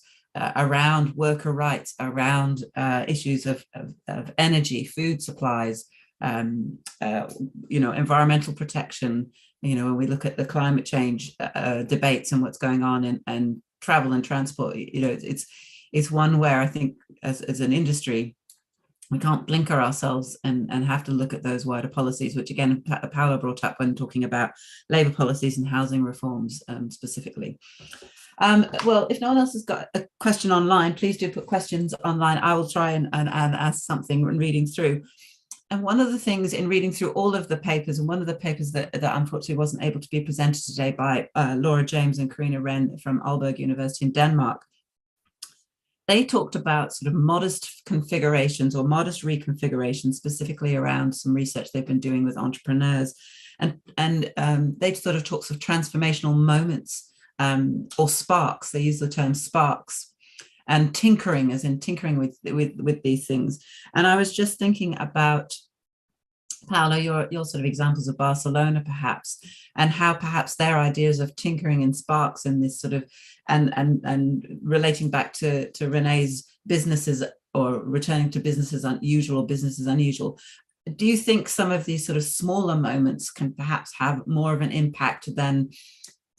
around worker rights, around issues of energy, food supplies, environmental protection. When we look at the climate change debates and what's going on, and travel and transport, it's one where I think as an industry, we can't blinker ourselves and have to look at those wider policies, which again, Paolo brought up when talking about labour policies and housing reforms specifically. Well, if no one else has got a question online, please do put questions online. I will try and ask something when reading through. And one of the things in reading through all of the papers, and one of the papers that unfortunately wasn't able to be presented today by Laura James and Karina Wren from Aalborg University in Denmark, they talked about sort of modest configurations or modest reconfigurations, specifically around some research they've been doing with entrepreneurs. And they sort of talks of transformational moments or sparks. They use the term sparks, and tinkering, as in tinkering with these things. And I was just thinking about, Paolo, your sort of examples of Barcelona, perhaps, and how perhaps their ideas of tinkering and sparks and this sort of, and relating back to Renee's businesses, or returning to businesses unusual. Do you think some of these sort of smaller moments can perhaps have more of an impact than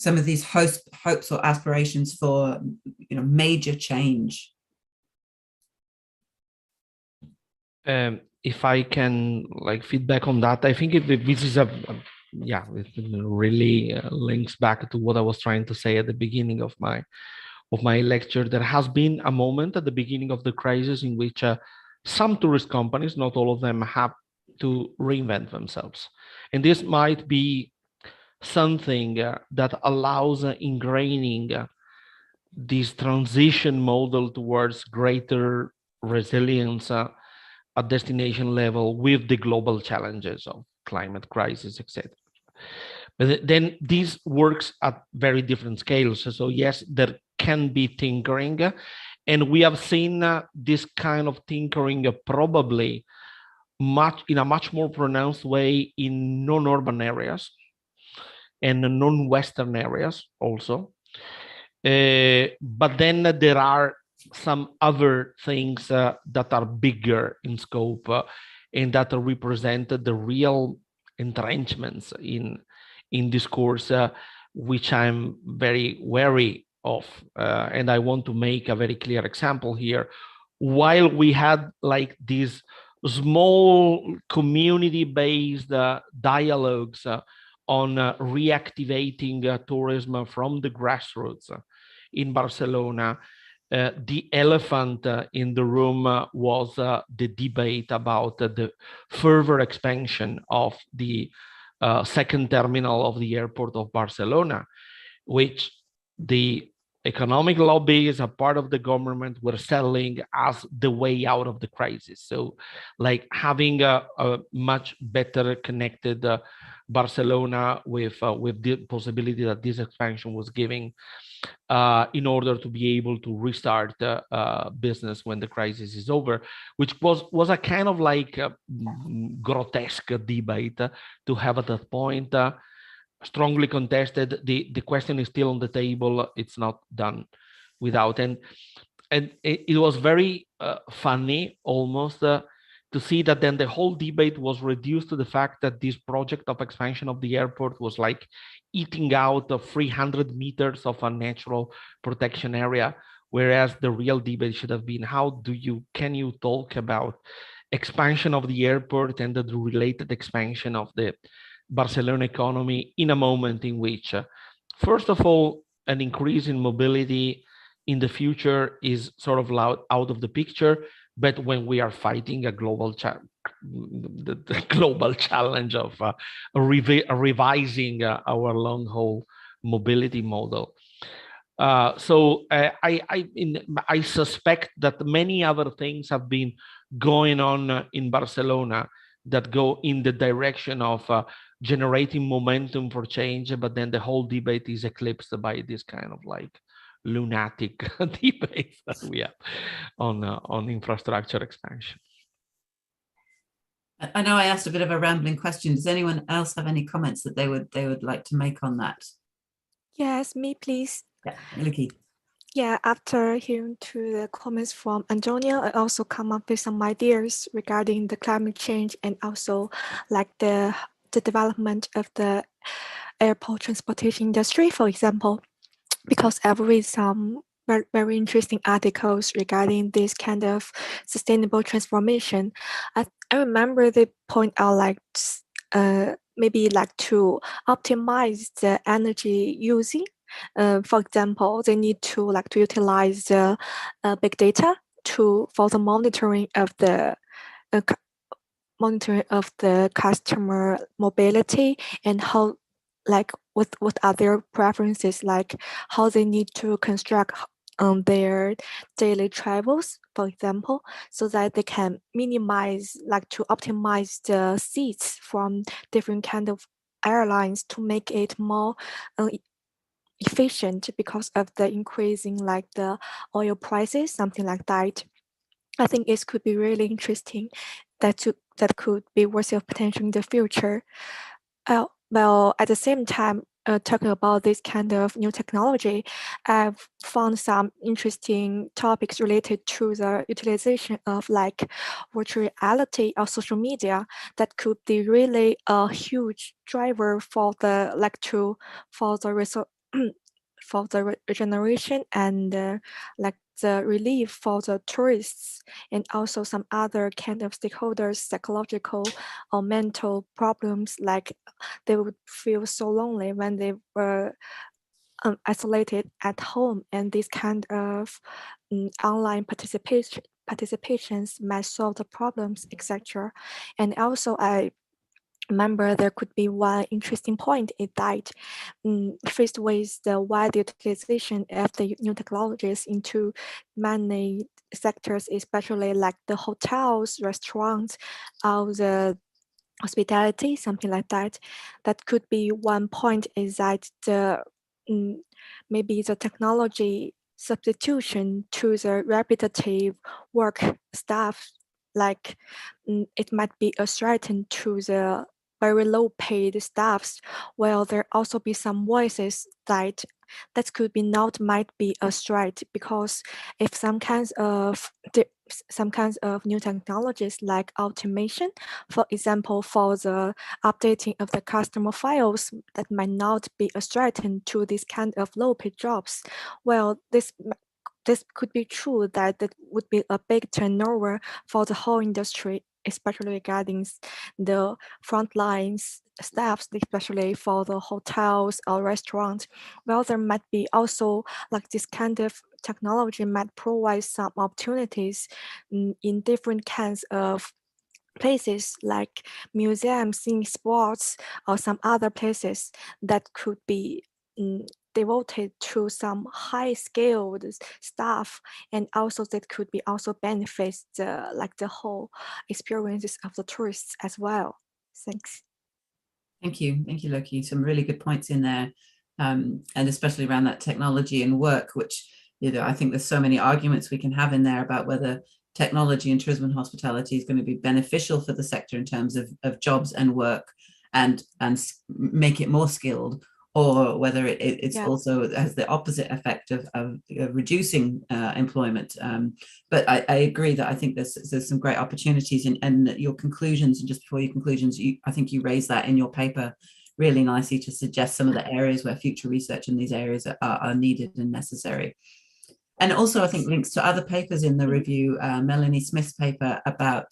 some of these hopes or aspirations for, major change? If I can feedback on that, I think this is it really links back to what I was trying to say at the beginning of my lecture. There has been a moment at the beginning of the crisis in which some tourist companies, not all of them, have to reinvent themselves, and this might be something that allows ingraining this transition model towards greater resilience at destination level with the global challenges of climate crisis, etc. But then this works at very different scales. So yes, there can be tinkering, and we have seen this kind of tinkering probably in a much more pronounced way in non-urban areas and non-Western areas also. But then there are some other things that are bigger in scope and that represent the real entrenchments in discourse, which I'm very wary of. And I want to make a very clear example here. While we had these small community-based dialogues on reactivating tourism from the grassroots in Barcelona, the elephant in the room was the debate about the further expansion of the second terminal of the airport of Barcelona, which the economic lobby as a part of the government were selling as the way out of the crisis. So having a much better connected Barcelona with the possibility that this expansion was giving in order to be able to restart business when the crisis is over, which was a kind of grotesque debate to have at that point. Strongly contested. The question is still on the table. It's not done without. And it was very funny almost to see that then the whole debate was reduced to the fact that this project of expansion of the airport was eating out of 300 meters of a natural protection area, whereas the real debate should have been, can you talk about expansion of the airport and the related expansion of the Barcelona economy in a moment in which, first of all, an increase in mobility in the future is sort of out of the picture, but when we are fighting a global the global challenge of revising our long-haul mobility model. So I suspect that many other things have been going on in Barcelona that go in the direction of generating momentum for change, but then the whole debate is eclipsed by this kind of lunatic debates that we have on infrastructure expansion. I know I asked a bit of a rambling question. Does anyone else have any comments that they would like to make on that? Yes, me please. Yeah, Iliki. Yeah, after hearing to the comments from Antonio, I also come up with some ideas regarding the climate change and also the development of the airport transportation industry, for example. because I've read some very interesting articles regarding this kind of sustainable transformation. I remember they point out like maybe like to optimize the energy using. For example, they need to like to utilize the big data for the monitoring of the customer mobility and how like what are their preferences, like how they need to construct their daily travels, for example, so that they can minimize, like to optimize the seats from different kind of airlines to make it more efficient because of the increasing like the oil prices, something like that. I think it could be really interesting that could be worth of potential in the future. Well, at the same time, talking about this kind of new technology, I've found some interesting topics related to the utilization of like virtual reality or social media that could be really a huge driver for the for the regeneration and like the relief for the tourists and also some other kind of stakeholders, psychological or mental problems, like they would feel so lonely when they were isolated at home, and this kind of online participations might solve the problems, etc. And also I remember there could be one interesting point is that faced with the wide utilization of the new technologies into many sectors, especially like the hotels, restaurants, or the hospitality, something like that. That could be one point is that the maybe the technology substitution to the repetitive work stuff, like it might be a threat to the very low paid staffs, while there also be some voices that could be not might be a threat, because if some kinds of new technologies like automation, for example, for the updating of the customer files, that might not be a threat to this kind of low paid jobs. Well, this could be true that would be a big turnover for the whole industry, especially regarding the frontline staffs, especially for the hotels or restaurants. Well, there might be also like this kind of technology might provide some opportunities in different kinds of places like museums, seeing sports, or some other places that could be devoted to some high-skilled staff, and also that could be also benefits the whole experiences of the tourists as well. Thanks. Thank you, Loki. Some really good points in there, and especially around that technology and work, which I think there's so many arguments we can have in there about whether technology in tourism and hospitality is going to be beneficial for the sector in terms of jobs and work and make it more skilled, or whether it's also has the opposite effect of reducing employment. But I agree that I think there's some great opportunities, and your conclusions, and just before your conclusions, I think you raised that in your paper really nicely to suggest some of the areas where future research in these areas are needed and necessary. And also, I think links to other papers in the review, Melanie Smith's paper about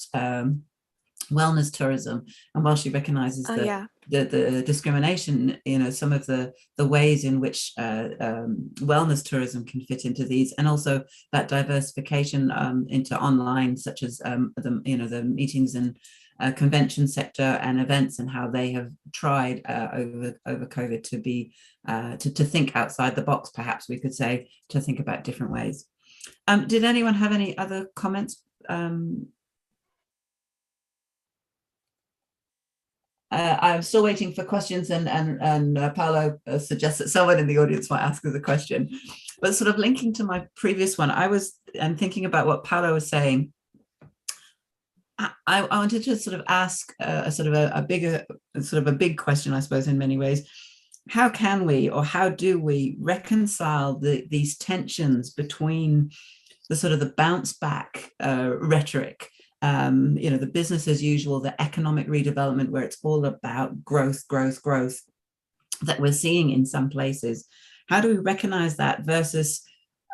wellness tourism, and while she recognizes the discrimination, some of the ways in which wellness tourism can fit into these, and also that diversification into online, such as the meetings and convention sector and events, and how they have tried over COVID to be to think outside the box, perhaps we could say, to think about different ways. Did anyone have any other comments? I'm still waiting for questions, and Paolo suggests that someone in the audience might ask us a question. But sort of linking to my previous one, I'm thinking about what Paolo was saying. I wanted to sort of ask a big question, I suppose, in many ways. How can we, or how do we reconcile these tensions between the sort of the bounce back rhetoric, the business as usual, the economic redevelopment, where it's all about growth that we're seeing in some places, How do we recognize that versus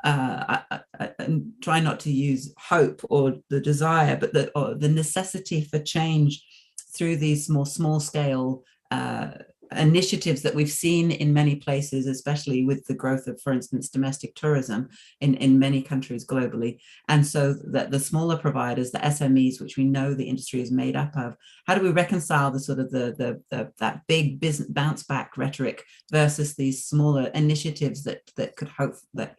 and try not to use hope or the desire, but the necessity for change through these more small scale initiatives that we've seen in many places, especially with the growth of, for instance, domestic tourism in many countries globally. And so that the smaller providers, the SMEs, which we know the industry is made up of, how do we reconcile the sort of that big business bounce back rhetoric versus these smaller initiatives that could hope that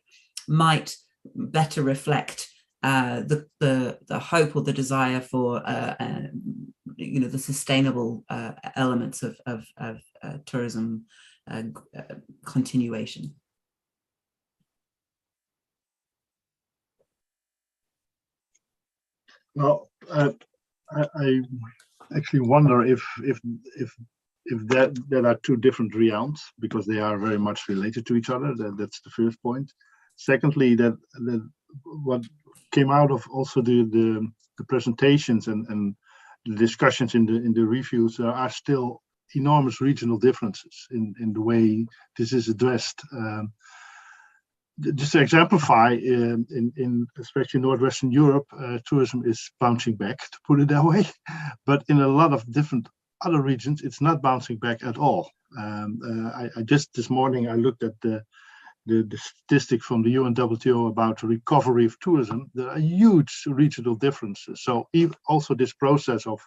might better reflect the hope or the desire for the sustainable elements of tourism continuation? Well, I actually wonder if there are two different realms, because they are very much related to each other. That's the first point. Secondly, that what came out of also the presentations and the discussions in the reviews, there are still enormous regional differences in the way this is addressed. Just to exemplify, in especially Northwestern Europe, tourism is bouncing back, to put it that way. But in a lot of different other regions, it's not bouncing back at all. I just this morning I looked at the statistic from the UNWTO about the recovery of tourism. There are huge regional differences. So also this process of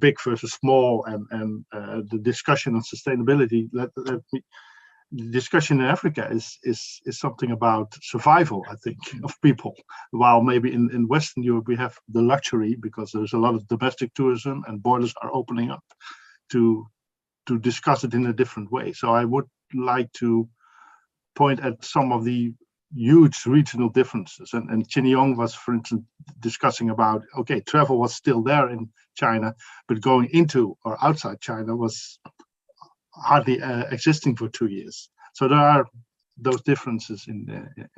big versus small and the discussion on sustainability, the discussion in Africa is something about survival, I think, of people. While maybe in Western Europe we have the luxury, because there's a lot of domestic tourism and borders are opening up, to discuss it in a different way. So I would like to point at some of the huge regional differences. And Chin Yong was, for instance, discussing about, okay, travel was still there in China, but going into or outside China was hardly existing for 2 years. So there are those differences in that.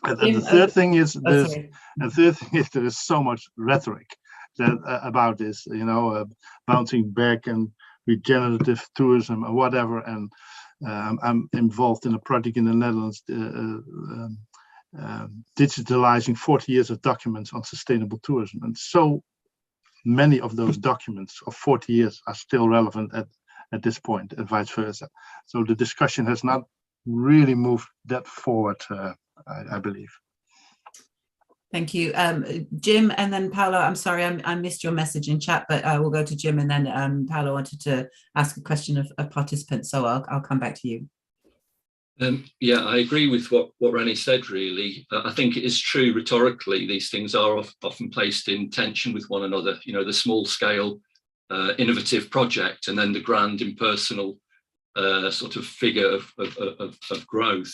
And the third thing is there is so much rhetoric that about this, bouncing back and regenerative tourism or whatever. And I'm involved in a project in the Netherlands, digitalizing 40 years of documents on sustainable tourism. And so many of those documents of 40 years are still relevant at this point, and vice versa. So the discussion has not really moved that forward, I believe. Thank you. Jim, and then Paolo. I'm sorry, I missed your message in chat, but we'll go to Jim, and then Paolo wanted to ask a question of participants, so I'll come back to you. Yeah, I agree with what Rennie said, really. I think it is true rhetorically, these things are often placed in tension with one another. The small scale innovative project, and then the grand impersonal sort of figure of growth.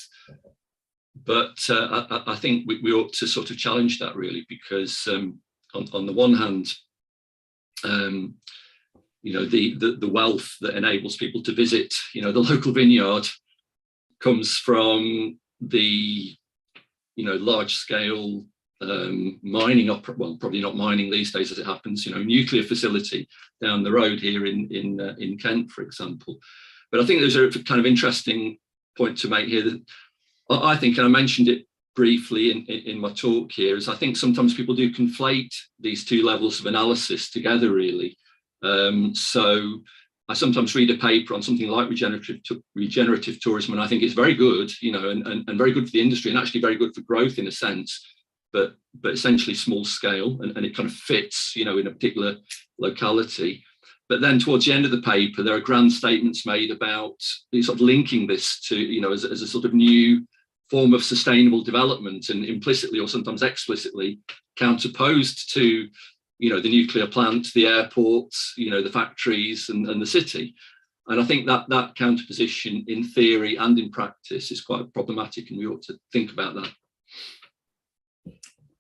But I think we ought to sort of challenge that, really, because on the one hand, the wealth that enables people to visit, the local vineyard, comes from the large scale mining well, probably not mining these days as it happens, nuclear facility down the road here in Kent, for example. But I think there's a kind of interesting point to make here that I think, and I mentioned it briefly in my talk here, is I think sometimes people do conflate these two levels of analysis together, really. So I sometimes read a paper on something like regenerative tourism, and I think it's very good, and very good for the industry, and actually very good for growth in a sense, but essentially small scale, and it kind of fits, in a particular locality. But then towards the end of the paper, there are grand statements made about sort of linking this to, as a sort of new form of sustainable development, and implicitly or sometimes explicitly counterposed to, the nuclear plant, the airports, the factories and the city. And I think that counterposition in theory and in practice is quite problematic, and we ought to think about that.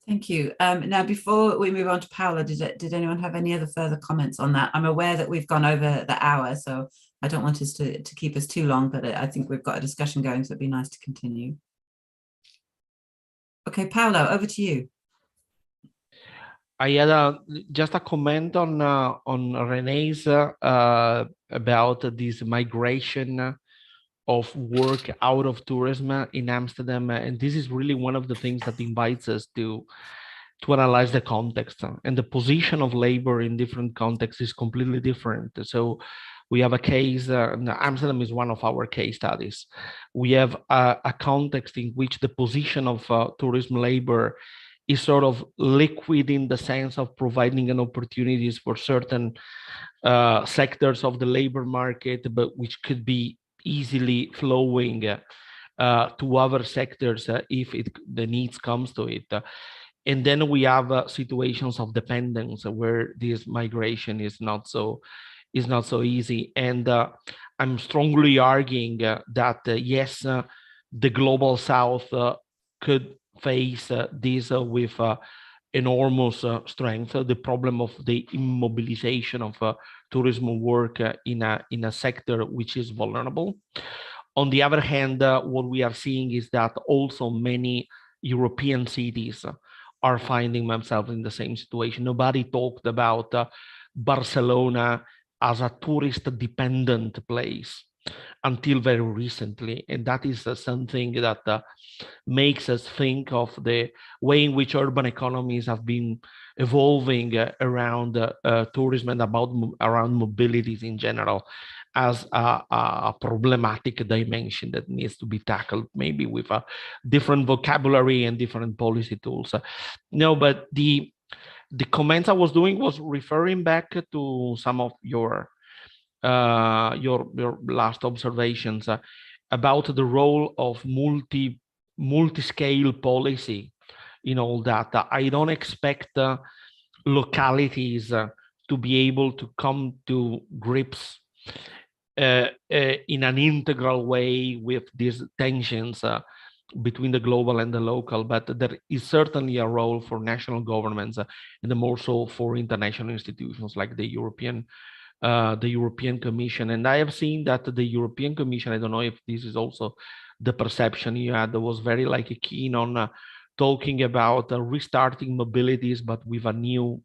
Thank you. Now, before we move on to Paolo, did anyone have any other further comments on that? I'm aware that we've gone over the hour, so I don't want us to keep us too long, but I think we've got a discussion going, so it'd be nice to continue. Okay, Paolo, over to you. I had just a comment on Renee's about this migration of work out of tourism in Amsterdam, and this is really one of the things that invites us to analyze the context, and the position of labor in different contexts is completely different. So we have a case, Amsterdam is one of our case studies. We have a context in which the position of tourism labor is sort of liquid in the sense of providing an opportunities for certain sectors of the labor market, but which could be easily flowing to other sectors if the needs comes to it. And then we have situations of dependence where this migration is not so easy. And I'm strongly arguing that yes, the global South could face this with enormous strength. The problem of the immobilization of tourism work in a sector which is vulnerable. On the other hand, what we are seeing is that also many European cities are finding themselves in the same situation. Nobody talked about Barcelona as a tourist-dependent place until very recently, and that is something that makes us think of the way in which urban economies have been evolving around tourism and around mobilities in general as a problematic dimension that needs to be tackled, maybe with a different vocabulary and different policy tools. No, but the comments I was doing was referring back to some of your last observations about the role of multi-scale policy in all that. I don't expect localities to be able to come to grips in an integral way with these tensions between the global and the local, but there is certainly a role for national governments and more so for international institutions like the European Commission. And I have seen that the European Commission, I don't know if this is also the perception you had, that was very keen on talking about restarting mobilities, but with a new,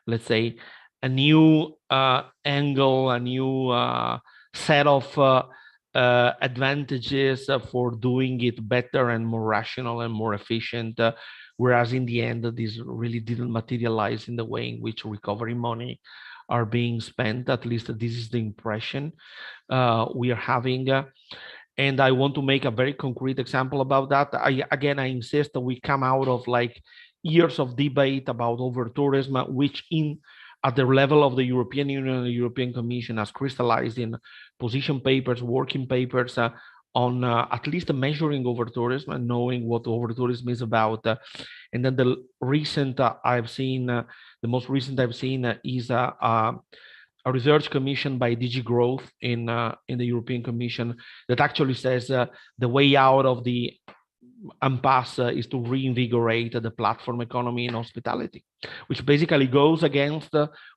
let's say, a new angle, a new set of advantages for doing it better and more rational and more efficient. Whereas in the end, this really didn't materialize in the way in which recovery money are being spent. At least this is the impression we are having. And I want to make a very concrete example about that. I insist that we come out of years of debate about over-tourism, which at the level of the European Union and the European Commission has crystallized in position papers, working papers on at least measuring over-tourism and knowing what over-tourism is about. And then the recent I've seen, the most recent I've seen is a research commission by DG Growth in the European Commission that actually says the way out of the impasse is to reinvigorate the platform economy in hospitality, which basically goes against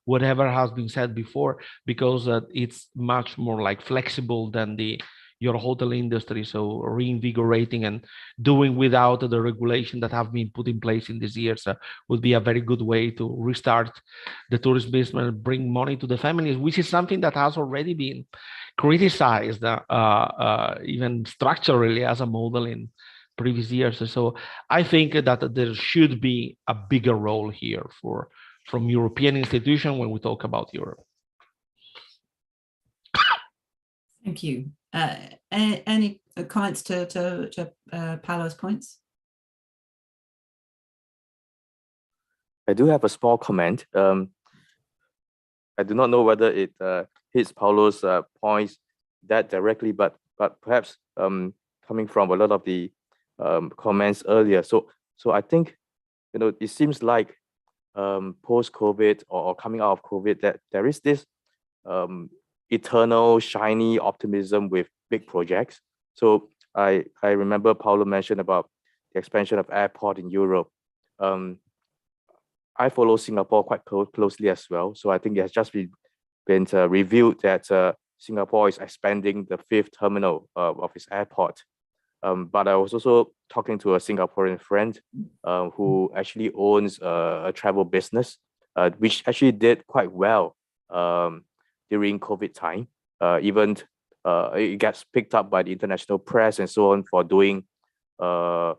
whatever has been said before, because it's much more flexible than your hotel industry. So reinvigorating and doing without the regulation that have been put in place in these years would be a very good way to restart the tourist business and bring money to the families, which is something that has already been criticized even structurally as a model in previous years. So I think that there should be a bigger role here from European institutions when we talk about Europe. Thank you. Any comments to Paolo's points? I do have a small comment. I do not know whether it hits Paolo's points that directly, but perhaps coming from a lot of the comments earlier. So I think, it seems like post-COVID or coming out of COVID that there is this eternal shiny optimism with big projects. So I remember Paolo mentioned about the expansion of airport in Europe. I follow Singapore quite closely as well. So I think it has just been revealed that Singapore is expanding the 5th terminal of its airport. But I was also talking to a Singaporean friend who actually owns a travel business, which actually did quite well during COVID time. Even it gets picked up by the international press and so on for doing a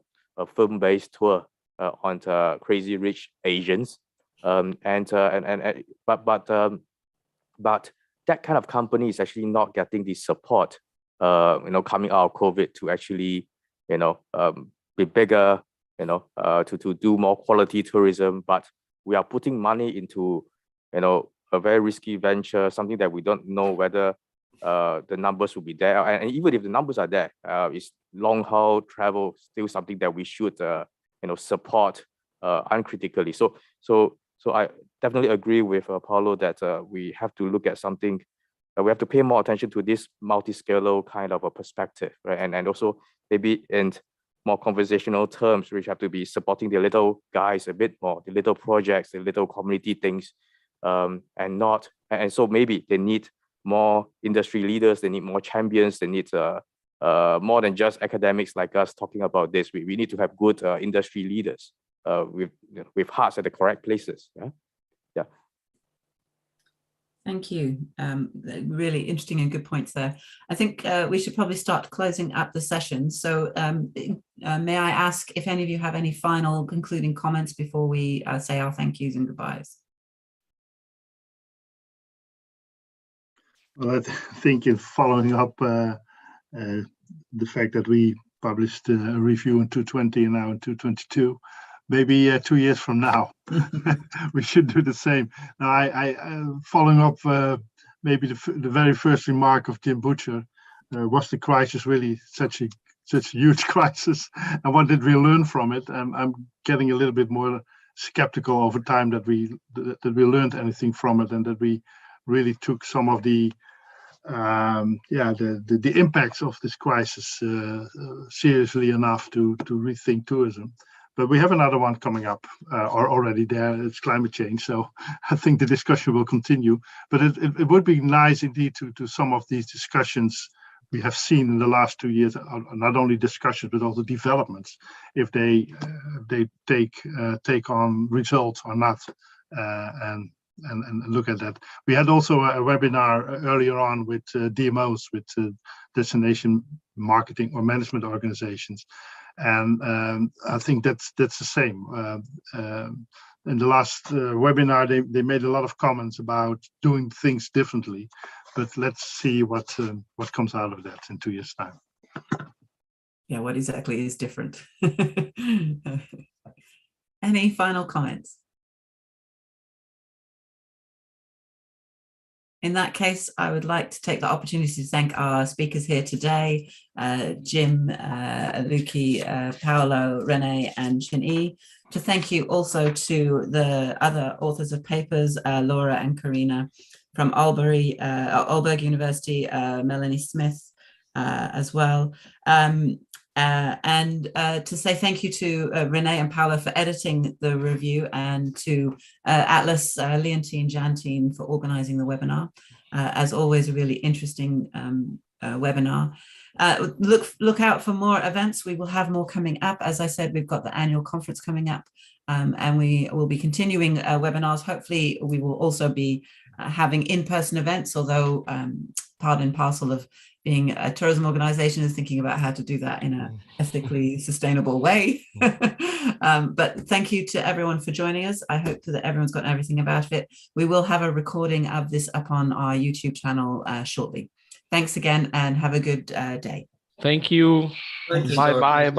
film-based tour on Crazy Rich Asians. But that kind of company is actually not getting the support, coming out of COVID to actually, be bigger, to do more quality tourism. But we are putting money into, a very risky venture, something that we don't know whether the numbers will be there. And even if the numbers are there, is long haul travel still something that we should, support uncritically. So I definitely agree with Paulo that we have to look at something. We have to pay more attention to this multi-scale kind of a perspective, right? And also maybe in more conversational terms, which have to be supporting the little guys a bit more, the little projects, the little community things, and so maybe they need more industry leaders, they need more champions, they need more than just academics like us talking about this. We need to have good industry leaders with hearts at the correct places. Yeah. Thank you. Really interesting and good points there. I think we should probably start closing up the session. So may I ask if any of you have any final concluding comments before we say our thank yous and goodbyes? Well, I think in following up the fact that we published a review in 2020 and now in 2022, maybe 2 years from now, we should do the same. Now, I following up maybe the very first remark of Jim Butcher, was the crisis really such a huge crisis, and what did we learn from it? I'm getting a little bit more skeptical over time that we learned anything from it, and that we really took some of the impacts of this crisis seriously enough to rethink tourism. But we have another one coming up, or already there. It's climate change, so I think the discussion will continue. But it would be nice indeed to some of these discussions we have seen in the last 2 years, not only discussions but also developments, if they take on results or not, and look at that. We had also a webinar earlier on with DMOs, with destination marketing or management organizations, and I think that's the same. In the last webinar, they made a lot of comments about doing things differently, but let's see what comes out of that in 2 years' time. Yeah, what exactly is different? Any final comments? In that case, I would like to take the opportunity to thank our speakers here today, Jim, Luki, Paolo, Rene, and Chin-Yi. To thank you also to the other authors of papers, Laura and Karina from Aalborg University, Melanie Smith as well. And to say thank you to Rene and Paolo for editing the review, and to Atlas, Leontine, Jantine for organizing the webinar. As always, a really interesting webinar. Look out for more events. We will have more coming up. As I said, we've got the annual conference coming up, and we will be continuing webinars. Hopefully, we will also be having in-person events, although part and parcel of being a tourism organization is thinking about how to do that in an ethically sustainable way. But thank you to everyone for joining us. I hope that everyone's gotten everything about it. We will have a recording of this up on our YouTube channel shortly. Thanks again, and have a good day. Thank you. Thank you. Bye-bye.